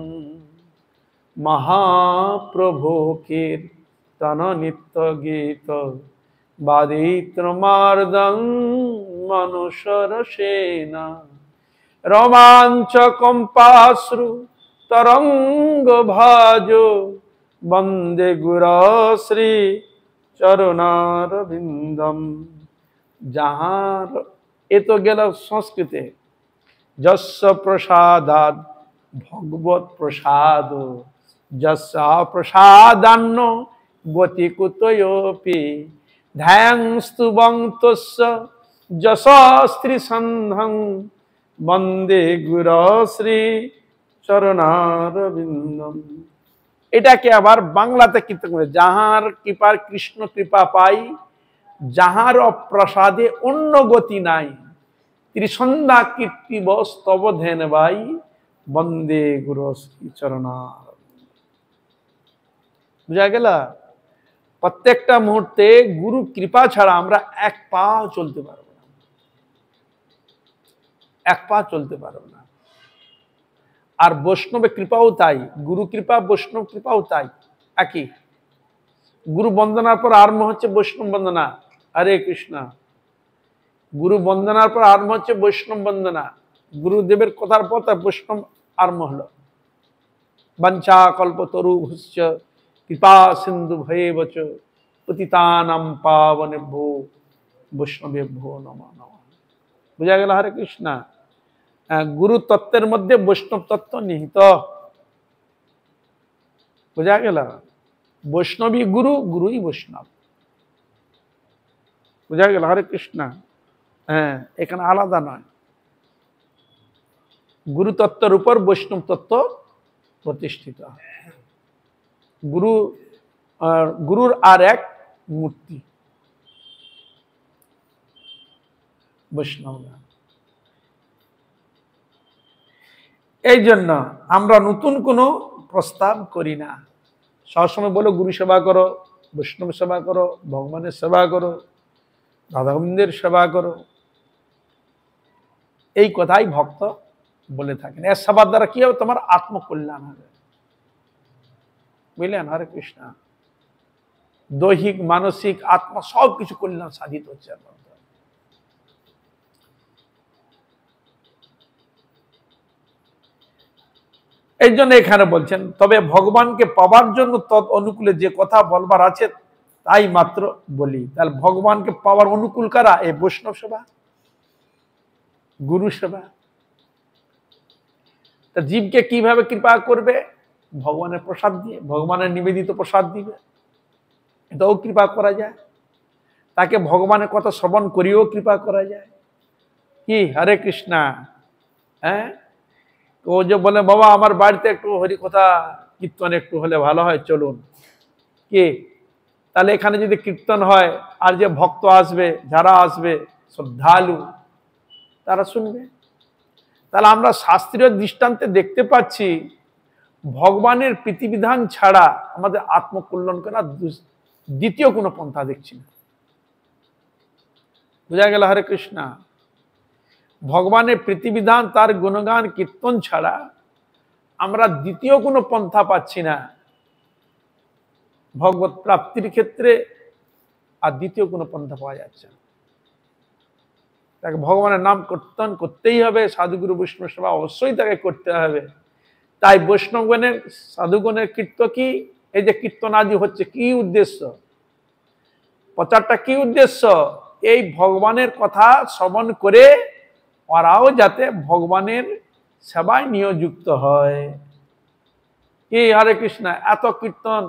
মহাপ্রভু কীর্তন নিত্য গীত বাদিত্রমার্দং মনুষ্যর সেনা রোমাঞ্চ কম্পাশ্রু তরঙ্গ ভাজ বন্দে গুরু শ্রী চরণারবিন্দম। যাহার এ তো গেল সংস্কৃতে। যস্য প্রসাদাদ ভগবত প্রসাদ যস্য প্রসাদান্ন গতি কুতয়োপি ধ্যাং স্তুবং তস্য যশস্ত্রী সন্ধং বন্দে গুরু শ্রী চরণারবিন্দম। এটাকে আবার বাংলাতে কীর্তন করে, যাহার কৃপার কৃষ্ণ কৃপা পাই, যাহার প্রসাদে অন্য গতি নাই, ত্রিসন্ধ্যা কীর্তিব স্তব ধ্যান বাই বন্দে গুরু শ্রী চরণার। বুঝা গেল? প্রত্যেকটা মুহূর্তে গুরু কৃপা ছাড়া আমরা এক পা চলতে পারবো না, এক পা চলতে পারবো না। আর বৈষ্ণবের কৃপাও তাই, গুরু কৃপা বৈষ্ণব কৃপাও তাই একই। গুরু বন্দনার পর আরম্ভ হচ্ছে বৈষ্ণব বন্দনা, হরে কৃষ্ণ। গুরু বন্দনার পর আরম্ভ হচ্ছে বৈষ্ণব বন্দনা, গুরুদেবের কথার পর তার বৈষ্ণব আরম্ভ হলো। বঞ্চা কল্পতরুভ্যশ্চ কৃপা সিন্ধু ভয়েবচ পতিতানাং পাবনেভ্যো বৈষ্ণবেভ্যো নমঃ নমঃ। বুঝা গেল হরে কৃষ্ণ? গুরু তত্ত্বের মধ্যে বৈষ্ণব তত্ত্ব নিহিত। বুঝা গেল? বৈষ্ণবী গুরু, গুরুই বৈষ্ণব। বুঝা গেল হরে কৃষ্ণ? হ্যাঁ, এখানে আলাদা নয়। গুরু তত্ত্বের উপর বৈষ্ণব তত্ত্ব প্রতিষ্ঠিত। গুরুর আর এক মূর্তি বৈষ্ণব। এই জন্য আমরা নতুন কোনো প্রস্তাব করি না। সবসময় বলো গুরু সেবা করো, বৈষ্ণব সেবা করো, ভগবানের সেবা করো, রাধা গোবিন্দের সেবা করো, এই কথাই ভক্ত বলে থাকেন। এর সেবার দ্বারা কি হবে? তোমার আত্মকল্যাণ হবে, বুঝলেন? হরে কৃষ্ণ। দৈহিক, মানসিক, আত্মা সবকিছু কল্যাণ সাধিত হচ্ছে। এই জন্য এখানে বলছেন, তবে ভগবানকে পাওয়ার জন্য তৎ অনুকূলে যে কথা বলবার আছে তাই মাত্র বলি। তাহলে ভগবানকে পাওয়ার অনুকূল কারা? এই বৈষ্ণব সেবা, গুরু সেবা। তা জীবকে কিভাবে কৃপা করবে? ভগবানের প্রসাদ দিয়ে, ভগবানের নিবেদিত প্রসাদ দিবে, এটাও কৃপা করা যায়। তাকে ভগবানের কথা শ্রবণ করিও কৃপা করা যায়। কি হরে কৃষ্ণা। হ্যাঁ, ও যে বলে বাবা আমার বাড়িতে একটু হরি কথা কীর্তন একটু হলে ভালো হয়, চলুন। কি তাহলে এখানে যদি কীর্তন হয় আর যে ভক্ত আসবে, যারা আসবে শ্রদ্ধালু, তারা শুনবে। তাহলে আমরা শাস্ত্রীয় দৃষ্টান্তে দেখতে পাচ্ছি ভগবানের প্রীতিবিধান ছাড়া আমাদের আত্মকল্যাণ করা দ্বিতীয় কোনো পন্থা দেখছি না। বোঝা গেল? হরে কৃষ্ণা। ভগবানের প্রীতিবিধান, তার গুণগান কীর্তন ছাড়া আমরা দ্বিতীয় কোনো পন্থা পাচ্ছি না ভগবত প্রাপ্তির ক্ষেত্রে। আর দ্বিতীয় কোনো পন্থা পাওয়া যাচ্ছে না। তাকে ভগবানের নাম কীর্তন করতেই হবে, সাধুগুরু বৈষ্ণব সেবা অবশ্যই তাকে করতে হবে। তাই বৈষ্ণবগণের, সাধুগণের কীর্তন কি, এই যে কীর্তন আদি হচ্ছে, কি উদ্দেশ্য? প্রচারটা কি উদ্দেশ্য? এই ভগবানের কথা শ্রবণ করে ওরাও যাতে ভগবানের সেবায় নিয়োযুক্ত হয়। কি হরে কৃষ্ণ। এত কীর্তন,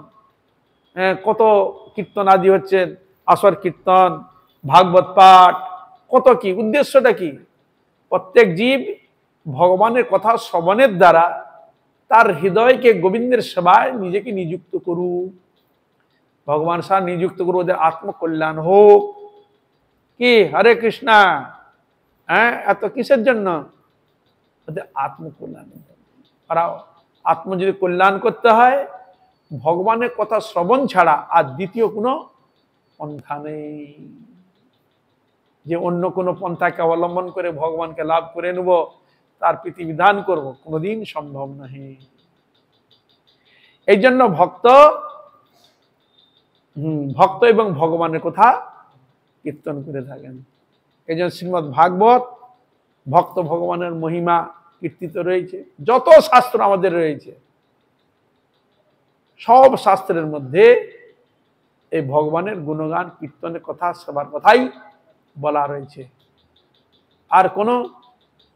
কত কীর্তন আদি হচ্ছে, আসর কীর্তন, ভাগবত পাঠ, কত কি উদ্দেশ্যটা কি? প্রত্যেক জীব ভগবানের কথা শ্রবণের দ্বারা তার হৃদয়কে গোবিন্দের সেবায় নিজেকে নিযুক্ত করুক, ভগবান সাথে নিযুক্ত করুক, ওদের আত্মকল্যাণ হোক। কি হরে কৃষ্ণা। হ্যাঁ, এত কিসের জন্য? ওদের আত্মকল্যাণ। আর আত্ম যদি কল্যাণ করতে হয়, ভগবানের কথা শ্রবণ ছাড়া আর দ্বিতীয় কোনো পন্থা নেই। যে অন্য কোনো পন্থাকে অবলম্বন করে ভগবানকে লাভ করে নেব, তার প্রীতিবিধান করব, কোনোদিন সম্ভব নয়। এই জন্য ভক্ত এবং ভগবানের কথা কীর্তন করে থাকেন। এই জন্য শ্রীমদ্ ভাগবত ভক্ত ভগবানের মহিমা কীর্তিত রয়েছে। যত শাস্ত্র আমাদের রয়েছে, সব শাস্ত্রের মধ্যে এই ভগবানের গুণগান কীর্তনের কথা, সেবার কথাই বলা রয়েছে, আর কোনো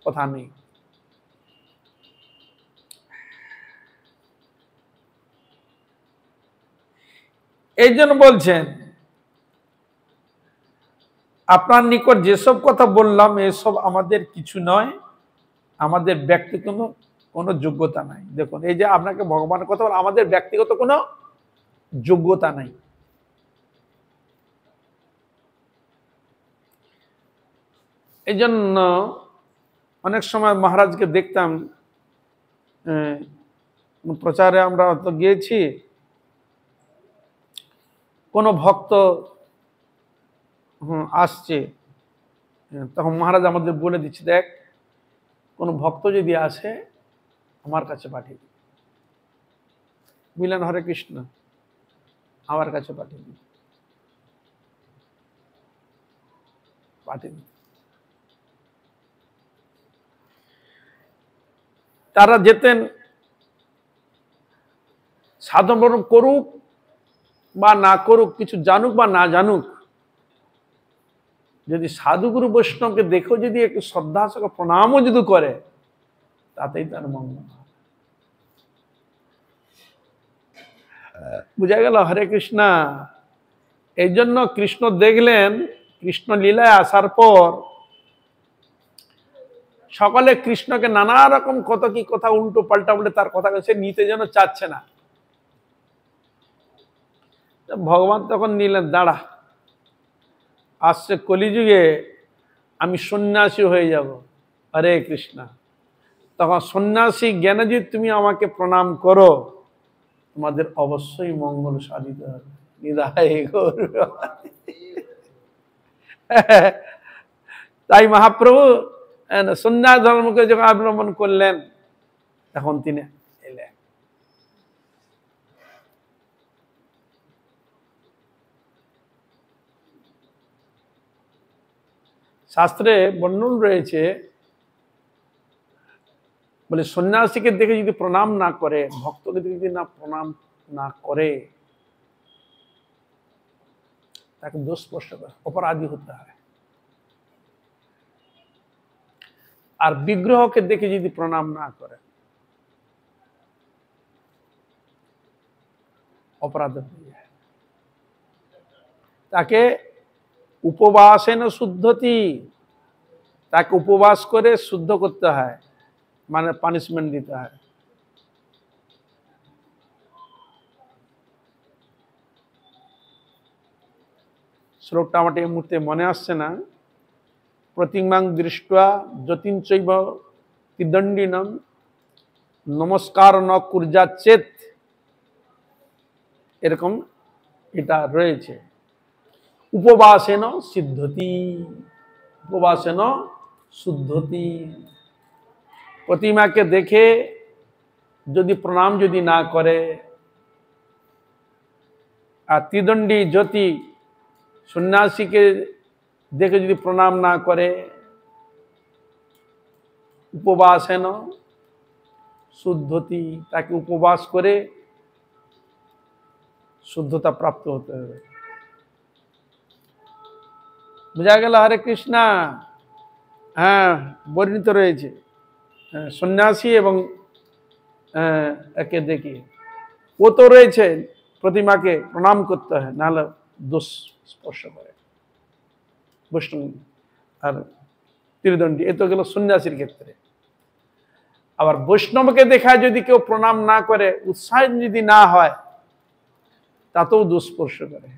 কথা নেই। এই জন্য বলছেন, আপনার নিকট যেসব কথা বললাম এসব আমাদের কিছু নয়, আমাদের ব্যক্তিগত কোনো যোগ্যতা নাই। দেখুন, এই যে আপনাকে ভগবানের কথা বল, আমাদের ব্যক্তিগত কোনো যোগ্যতা নাই। এই জন্য অনেক সময় মহারাজকে দেখতাম, প্রচারে আমরা তো গিয়েছি, কোনো ভক্ত আসছে, তখন মহারাজ আমাদের বলে দিচ্ছে, দেখ কোনো ভক্ত যদি আসে আমার কাছে পাঠিয়ে দিই। বুঝলেন? হরে কৃষ্ণ। আমার কাছে পাঠিয়ে দিই, পাঠিয়ে দিই। তারা যেতেন, সাধন করুক বা না করুক, কিছু জানুক বা না জানুক, যদি সাধুগুরু বৈষ্ণবকে দেখেও যদি একটু শ্রদ্ধা সহ প্রণামও যদি করে, তাতেই তার মঙ্গল। বুঝা গেল? হরে কৃষ্ণ। এই জন্য কৃষ্ণ দেখলেন, কৃষ্ণ লীলায় আসার পর সকলে কৃষ্ণকে নানা রকম কত কি কথা উল্টো পাল্টা বলে তার কথা সে নিতে যেন চাচ্ছে না। ভগবান তখন নিলেন, দাঁড়া, আসছে কলিযুগে আমি সন্ন্যাসী হয়ে যাব। হরে কৃষ্ণ। তখন সন্ন্যাসী জ্ঞানে যদি তুমি আমাকে প্রণাম করো, তোমাদের অবশ্যই মঙ্গল সাধিত হবে। নিধায় গৌর। তাই মহাপ্রভু সন্ন্যাস ধর্মকে যখন অবলম্বন করলেন, তখন তিনি এলেন। শাস্ত্রে বর্ণন রয়েছে, বলে সন্ন্যাসীকে দেখে যদি প্রণাম না করে, ভক্তকে দেখে যদি না প্রণাম না করে, তাকে দোষস্পর্শ করে, অপরাধী হতে হয়। আর বিগ্রহকে দেখে যদি প্রণাম না করে, অপরাধ হয়ে যায়। তাকে উপবাসেন শুদ্ধতি, তাকে উপবাস করে শুদ্ধ করতে হয়, মানে পানিশমেন্ট দিতে হয়। শ্লোকটা আমার এই মুহূর্তে মনে আসছে না। প্রতিমাং দৃষ্টা জ্যোতিঞ্চৈব তিদণ্ডিনম নমস্কার ন কুর্যাচ্ছেদ, এরকম এটা রয়েছে। উপবাসেন সিদ্ধতি, উপবাসেন শুদ্ধতি। প্রতিমাকে দেখে যদি প্রণাম যদি না করে, আর ত্রিদণ্ডী জ্যোতি সন্ন্যাসীকে দেখে যদি প্রণাম না করে, উপবাসেন শুদ্ধতি, তাকে উপবাস করে শুদ্ধতা প্রাপ্ত হতে হবে। বোঝা গেল? হরে কৃষ্ণা। হ্যাঁ, বর্ণিত রয়েছে সন্ন্যাসী এবং একে দেখে ও তো রয়েছে, প্রতিমাকে প্রণাম করতে হয়, নাহলে দোষ স্পর্শ করে। বৈষ্ণব আর ত্রিদণ্ডী, এ তো গেল সন্ন্যাসীর ক্ষেত্রে। আবার বৈষ্ণবকে দেখা যদি কেউ প্রণাম না করে, উৎসাহ যদি না হয়, তাতেও দোষ স্পর্শ করে।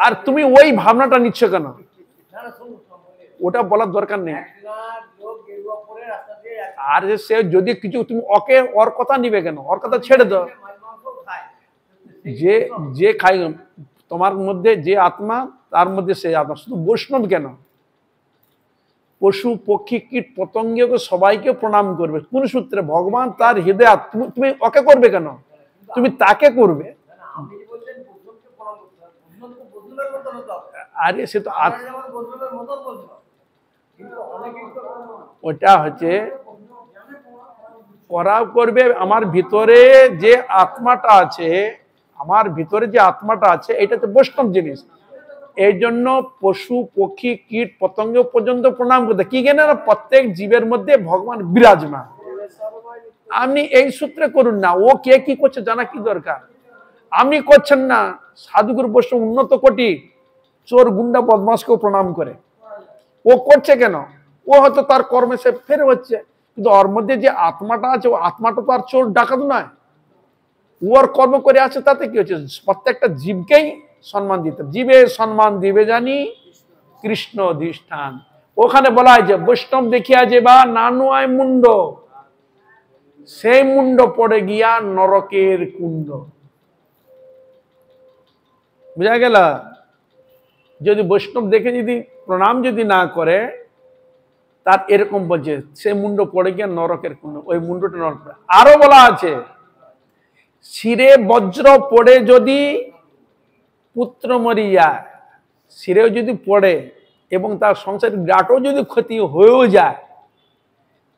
আর তুমি ওই ভাবনাটা নিচ্ছ কেন? ওটা বলার দরকার নেই। আর সে যদি কিছু, তুমি ওকে ওর কথা নিবে কেন? ওর কথা ছেড়ে দাও। যে খাই, তোমার মধ্যে যে আত্মা, তার মধ্যে সে আত্মা। শুধু বৈষ্ণব কেন, পশু পক্ষী কীট পতঙ্গকে সবাইকে প্রণাম করবে। কোন সূত্রে? ভগবান তার হৃদয়, তুমি ওকে করবে কেন? তুমি তাকে করবে। আরে সে তো ওটা হচ্ছে ওরা করবে। আমার ভিতরে যে আত্মাটা আছে, আমার ভিতরে যে আত্মাটা আছে, এটা তো বৈষ্ণব জিনিস। এই জন্য পশু পক্ষী কীট পতঙ্গ পর্যন্ত প্রণাম করতে। কি কেন? প্রত্যেক জীবের মধ্যে ভগবান বিরাজমান। আপনি এই সূত্রে করুন না। ও কে কি করছে জানা কি দরকার? আপনি করছেন না। সাধুগুরু বৈষ্ণব উন্নত কোটি চোর গুন্ডা বদমাসকেও প্রণাম করে। ও করছে কেন? ও হয়তো তার কর্মে সে ফের হচ্ছে, কিন্তু ওর মধ্যে যে আত্মাটা আছে, ও আত্মাটা তো আর চোর ডাকাত নয়। ওর কর্ম করে আছে, তাতে কি হচ্ছে? প্রত্যেকটা জীবকেই সম্মান দিতে। জীবে সম্মান দিবে জানি কৃষ্ণ অধিষ্ঠান। ওখানে বলা হয় যে বৈষ্ণব দেখিয়া যে বা নানুয়ায় মুন্ড, সেই মুন্ড পড়ে গিয়া নরকের কুণ্ড। বুঝা গেল? যদি বৈষ্ণব দেখে যদি প্রণাম যদি না করে, তার এরকম বলছে সে মুন্ড পড়ে গিয়া নরকের কুণ্ড, ওই মুন্ডটা নরক। আরো বলা আছে, শিরে বজ্র পড়ে যদি পুত্র মরি যায়, শিরেও যদি পড়ে এবং তার সংসারের বিরাটও যদি ক্ষতি হয়েও যায়,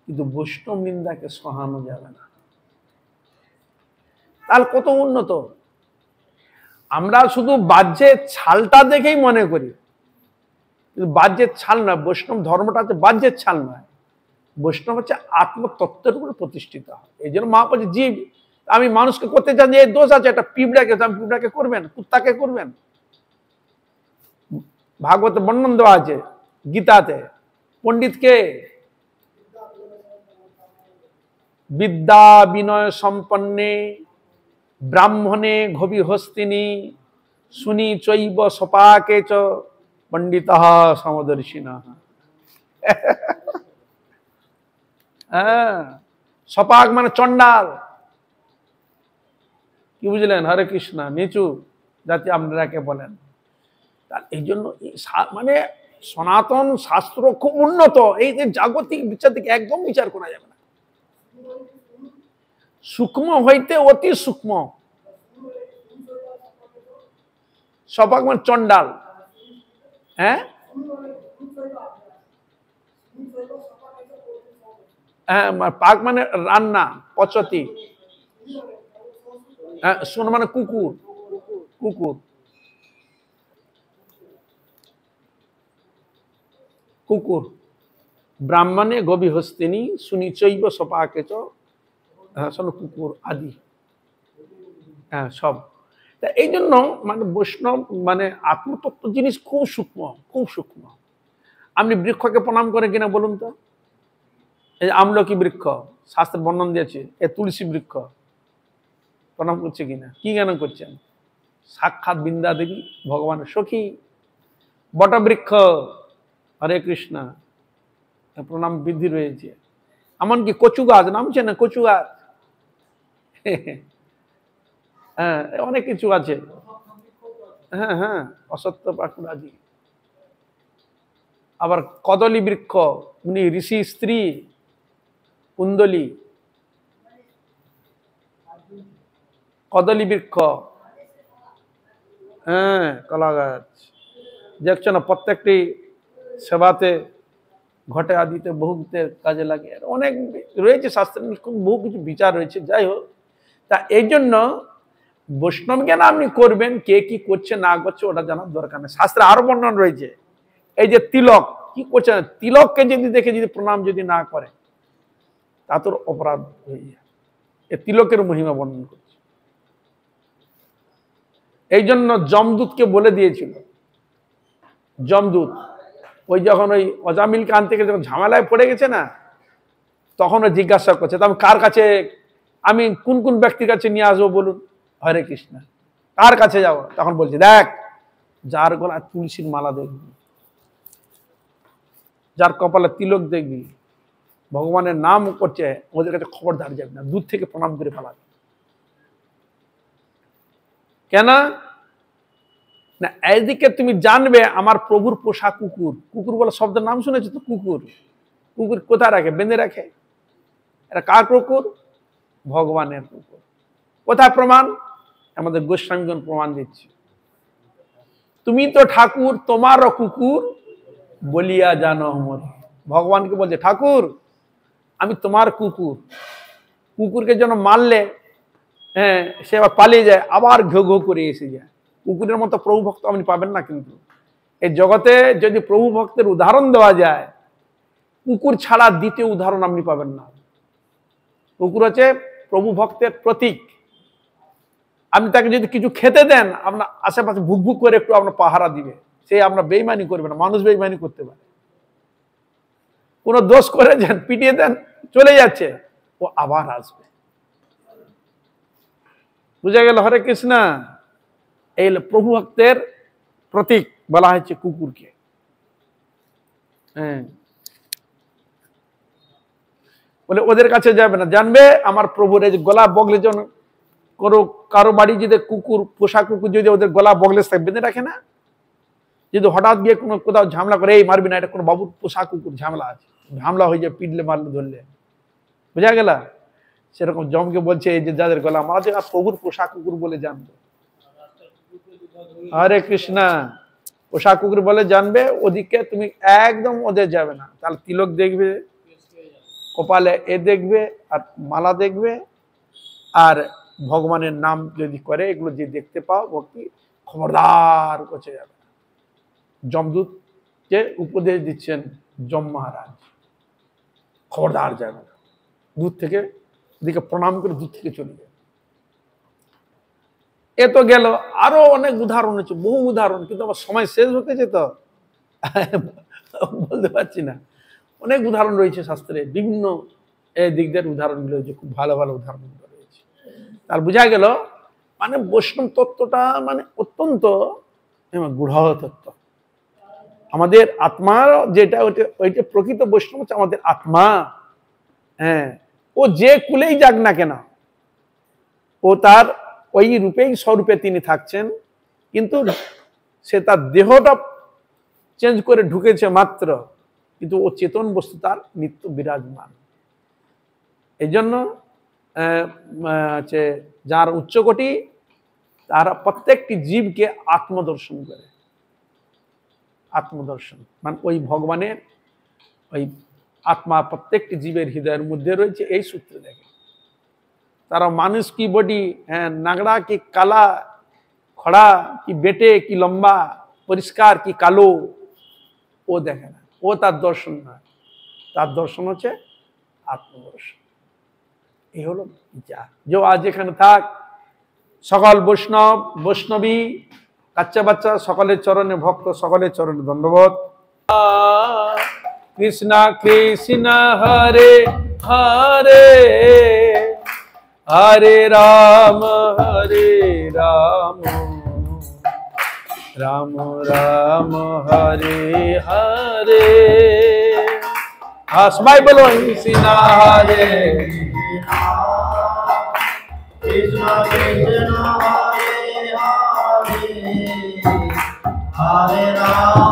কিন্তু বৈষ্ণব নিন্দাকে সহানো যাবে না। তাহলে কত উন্নত! আমরা শুধু বাহ্যের ছালটা দেখেই মনে করি, কিন্তু বাহ্যের ছাল নয়। বৈষ্ণব ধর্মটা হচ্ছে বাহ্যের ছাল নয়। বৈষ্ণব হচ্ছে আত্মতত্ত্বের উপরে প্রতিষ্ঠিত হয়। এই জন্য মা বলছে জীব, আমি মানুষকে করতে চান যে দোষ আছে, একটা পিঁপড়াকে, আমি পিঁপড়াকে করবেন, কুত্তাকে করবেন। ভাগবত বর্ণন দেওয়া আছে গীতাতে। পণ্ডিতকে বিদ্যা বিনয় সম্পন্নে ব্রাহ্মণে ঘবি হস্তিনী শুনি চৈব সপাকে চ पंडितः समदर्शिनः। হ্যাঁ, সপাক মানে চন্ডাল। কি বুঝলেন? হরে কৃষ্ণ, নিচু জাতি আপনারা কে বলেন। এই জন্য মানে সনাতন শাস্ত্র খুব উন্নত। এই যে জাগতিক বিচার থেকে একদম বিচার করা যাবে না। সূক্ষ্ম হইতে অতি সূক্ষ্ম। সপাক মানে চন্ডাল। হ্যাঁ হ্যাঁ, পাক মানে রান্না, পচতি। হ্যাঁ, শোন মানে কুকুর। কুকুর কুকুর। ব্রাহ্মণে গবি হস্তিনী সুনিচৈব সপাকে চ, কুকুর আদি। হ্যাঁ, সব। এই জন্য মানে বৈষ্ণব মানে আত্মতত্ত্ব জিনিস খুব সূক্ষ্ম, খুব সূক্ষ্ম। আপনি বৃক্ষকে প্রণাম করেন কিনা বলুন তো? এই আমলকি বৃক্ষ শাস্ত্রে বর্ণন দিয়েছে, এ তুলসী বৃক্ষ প্রণাম করছে কিনা? কি কেন করছেন? সাক্ষাৎ বৃন্দা দেবী ভগবানের সখী। বট বৃক্ষ, হরে কৃষ্ণ, প্রণাম বৃদ্ধি রয়েছে। এমনকি কচু গাছ নামছে না, কচু গাছ। হ্যাঁ, অনেক কিছু আছে। হ্যাঁ হ্যাঁ, অসত্য পাকুড়াদি। আবার কদলী বৃক্ষ, উনি ঋষি স্ত্রী কুন্দলী। কদলী বৃক্ষ, হ্যাঁ, কলা গাছ দেখছো না, প্রত্যেকটি সেবাতে ঘটে আদিতে বহুতে কাজে লাগে। অনেক রয়েছে শাস্ত্রের, বহু কিছু বিচার রয়েছে। যাই হোক, তা এই জন্য বৈষ্ণব জ্ঞান আপনি করবেন, কে কি করছে না করছে ওটা জানার দরকার নেই। শাস্ত্রে আরো বর্ণন রয়েছে। এই যে তিলক কি করছে, তিলককে যদি দেখে যদি প্রণাম যদি না করে তা তোর অপরাধ হয়ে যায়। এ তিলকের মহিমা বর্ণন করছে। এই জন্য যমদূতকে বলে দিয়েছিল, যমদূত ওই যখন ওই অজামিলকে আনতে গেছে, যখন ঝামেলায় পড়ে গেছে না, তখন ও জিজ্ঞাসা করছে, আমি কার কাছে, আমি কোন কোন ব্যক্তির কাছে নিয়ে আসবো বলুন? হরে কৃষ্ণ, কার কাছে যাব? তখন বলছে, দেখ, যার গলায় তুলসীর মালা দেখবি, যার কপালে তিলক দেখবি, ভগবানের নাম করছে, ওদের কাছে খবরদার যাবে না, দূর থেকে প্রণাম করে পালাবে। কেন না? এইদিকে তুমি জানবে আমার প্রভুর পোষা কুকুর। কুকুর বলে শব্দের নাম শুনেছো তো? কুকুর, কুকুর কোথায় রাখে? বেঁধে রাখে। এটা কার কুকুর? ভগবানের কুকুর। কোথায় প্রমাণ? আমাদের গোস্বামীগণ প্রমাণ দিচ্ছে। তুমি তো ঠাকুর, তোমারও কুকুর বলিয়া জানো মরি। ভগবানকে বলছে, ঠাকুর আমি তোমার কুকুর। কুকুরকে যেন মারলে হ্যাঁ সে আবার পালিয়ে যায়, আবার ঘেউ ঘেউ করে এসে যায়। কুকুরের মতো প্রভু ভক্ত আপনি পাবেন না। কিন্তু এই জগতে যদি প্রভু ভক্তের উদাহরণ দেওয়া যায়, কুকুর ছাড়া দ্বিতীয় উদাহরণ আপনি পাবেন না। কুকুর হচ্ছে প্রভু ভক্তের প্রতীক। আপনি তাকে যদি কিছু খেতে দেন, আপনার আশেপাশে ভুক ভুক করে একটু আপনার পাহারা দিবে, সে আপনার বেইমানি করবে না। মানুষ বেইমানি করতে পারে, কোন দোষ করে দেন, পিটিয়ে দেন, চলে যাচ্ছে, ও আবার আসবে। বুঝা গেল? হরে কৃষ্ণ। এই প্রভু ভক্তের প্রতীক বলা হয়েছে কুকুরকে। হ্যাঁ, বলে ওদের কাছে যাবে না, জানবে আমার প্রভুর। এই যে গলা বগলে যখন কারো বাড়ি যদি কুকুর, পোষা কুকুর যদি ওদের গলা বগলে বেঁধে রাখে না, যদি হঠাৎ গিয়ে কোনো কোথাও ঝামেলা করে, এই মারবি না, এটা কোনো বাবুর পোষা কুকুর, ঝামেলা আছে, ঝামেলা হয়ে যায়, পিটলে মারলে ধরলে। বুঝা গেল? সেরকম জমকে বলছে, এই যে যাদের গলা মারা যায় প্রভুর পোষা কুকুর বলে জানবে। হরে কৃষ্ণ। পোষা কুকুর বলে জানবে, ওদিকে তুমি একদম ওদের যাবে না। তাহলে তিলক দেখবে, কপালে এ দেখবে, আর মালা দেখবে, আর ভগবানের নাম যদি করে, এগুলো যে দেখতে পাও ভক্তি, খবরদার করছে যাবে না। যমদূতকে উপদেশ দিচ্ছেন যম মহারাজ, খবরদার যাবে না, দূর থেকে এদিকে প্রণাম করে দূর থেকে চলে যাবে। এ তো গেল, আরো অনেক উদাহরণ আছে, বহু উদাহরণ, কিন্তু আমার সময় শেষ হতেছে তো বলতে পারছি না। অনেক উদাহরণ রয়েছে শাস্ত্রে, বিভিন্ন দিক দিয়ে উদাহরণগুলো রয়েছে, খুব ভালো ভালো উদাহরণগুলো রয়েছে। তার বোঝা গেল মানে বৈষ্ণব তত্ত্বটা মানে অত্যন্ত গূঢ় তত্ত্ব। আমাদের আত্মার যেটা ওইটা প্রকৃত বৈষ্ণব হচ্ছে আমাদের আত্মা। হ্যাঁ, ও যে কুলেই যাক না কেন, ও তার ওই রূপেই স্বরূপে তিনি থাকছেন, কিন্তু সে তার দেহটা চেঞ্জ করে ঢুকেছে মাত্র, কিন্তু ও চেতন বস্তু তার নিত্য বিরাজমান। এই জন্য যার উচ্চকোটি তারা প্রত্যেকটি জীবকে আত্মদর্শন করে। আত্মদর্শন মানে ওই ভগবানের ওই আত্মা প্রত্যেকটি জীবের হৃদয়ের মধ্যে রয়েছে, এই সূত্রে দেখে। তারা মানুষ কি বডি, হ্যাঁ, নাগড়া কি কালা, খড়া কি বেটে কি লম্বা, পরিষ্কার কি কালো, ও দেখে না। ও তার দর্শন নয়, তার দর্শন হচ্ছে আত্মদর্শন। এই হলো বিচার। যে আজ এখানে থাক, সকল বৈষ্ণব বৈষ্ণবী বাচ্চা বাচ্চা সকলের চরণে, ভক্ত সকলের চরণে দণ্ডবোধ। কৃষ্ণ কৃষ্ণ হরে হরে, হরে রাম রাম রাম হরে হরে। সবাই বলো কৃষ্ণ হরে কৃষ্ণ কৃষ্ণ হরে হরে, হরে রাম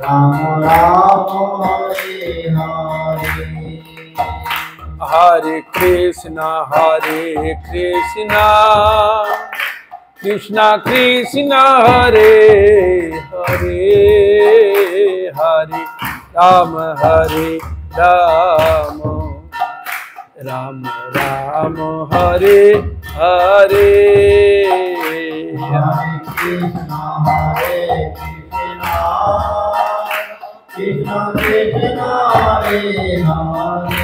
রাম রাম হরে হরে। हरे कृष्ण कृष्ण कृष्ण हरे हरे, हरे राम राम राम हरे हरे। हरे कृष्ण कृष्ण कृष्ण हरे हरे,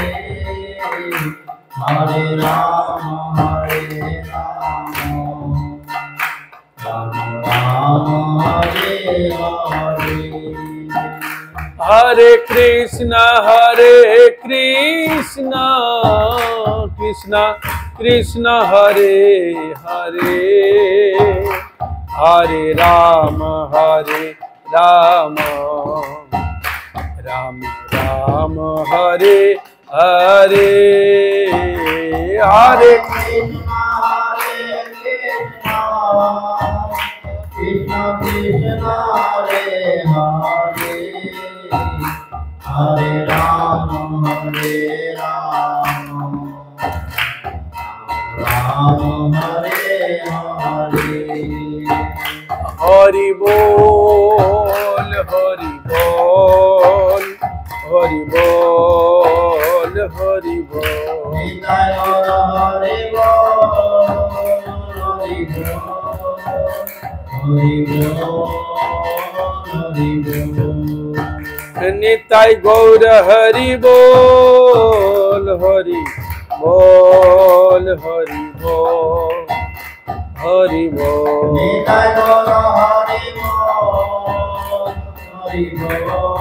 हरे राम राम राम हरे हरे। हरे कृष्ण कृष्ण कृष्ण हरे हरे, हरे राम राम राम हरे हरे। हरे कृष्ण कृष्ण हरे हरे, हरे राम राम हरे हरे। हरि बोल हरि बोल हरि बोल हरि बोल। निताय गौर हरि बोल, हरि बोल, हरि बोल, हरि बोल। निताय गौर हरि बोल हरि बोल हरि बोल हरि बोल। निताय गौर हरि बोल, हरि बोल,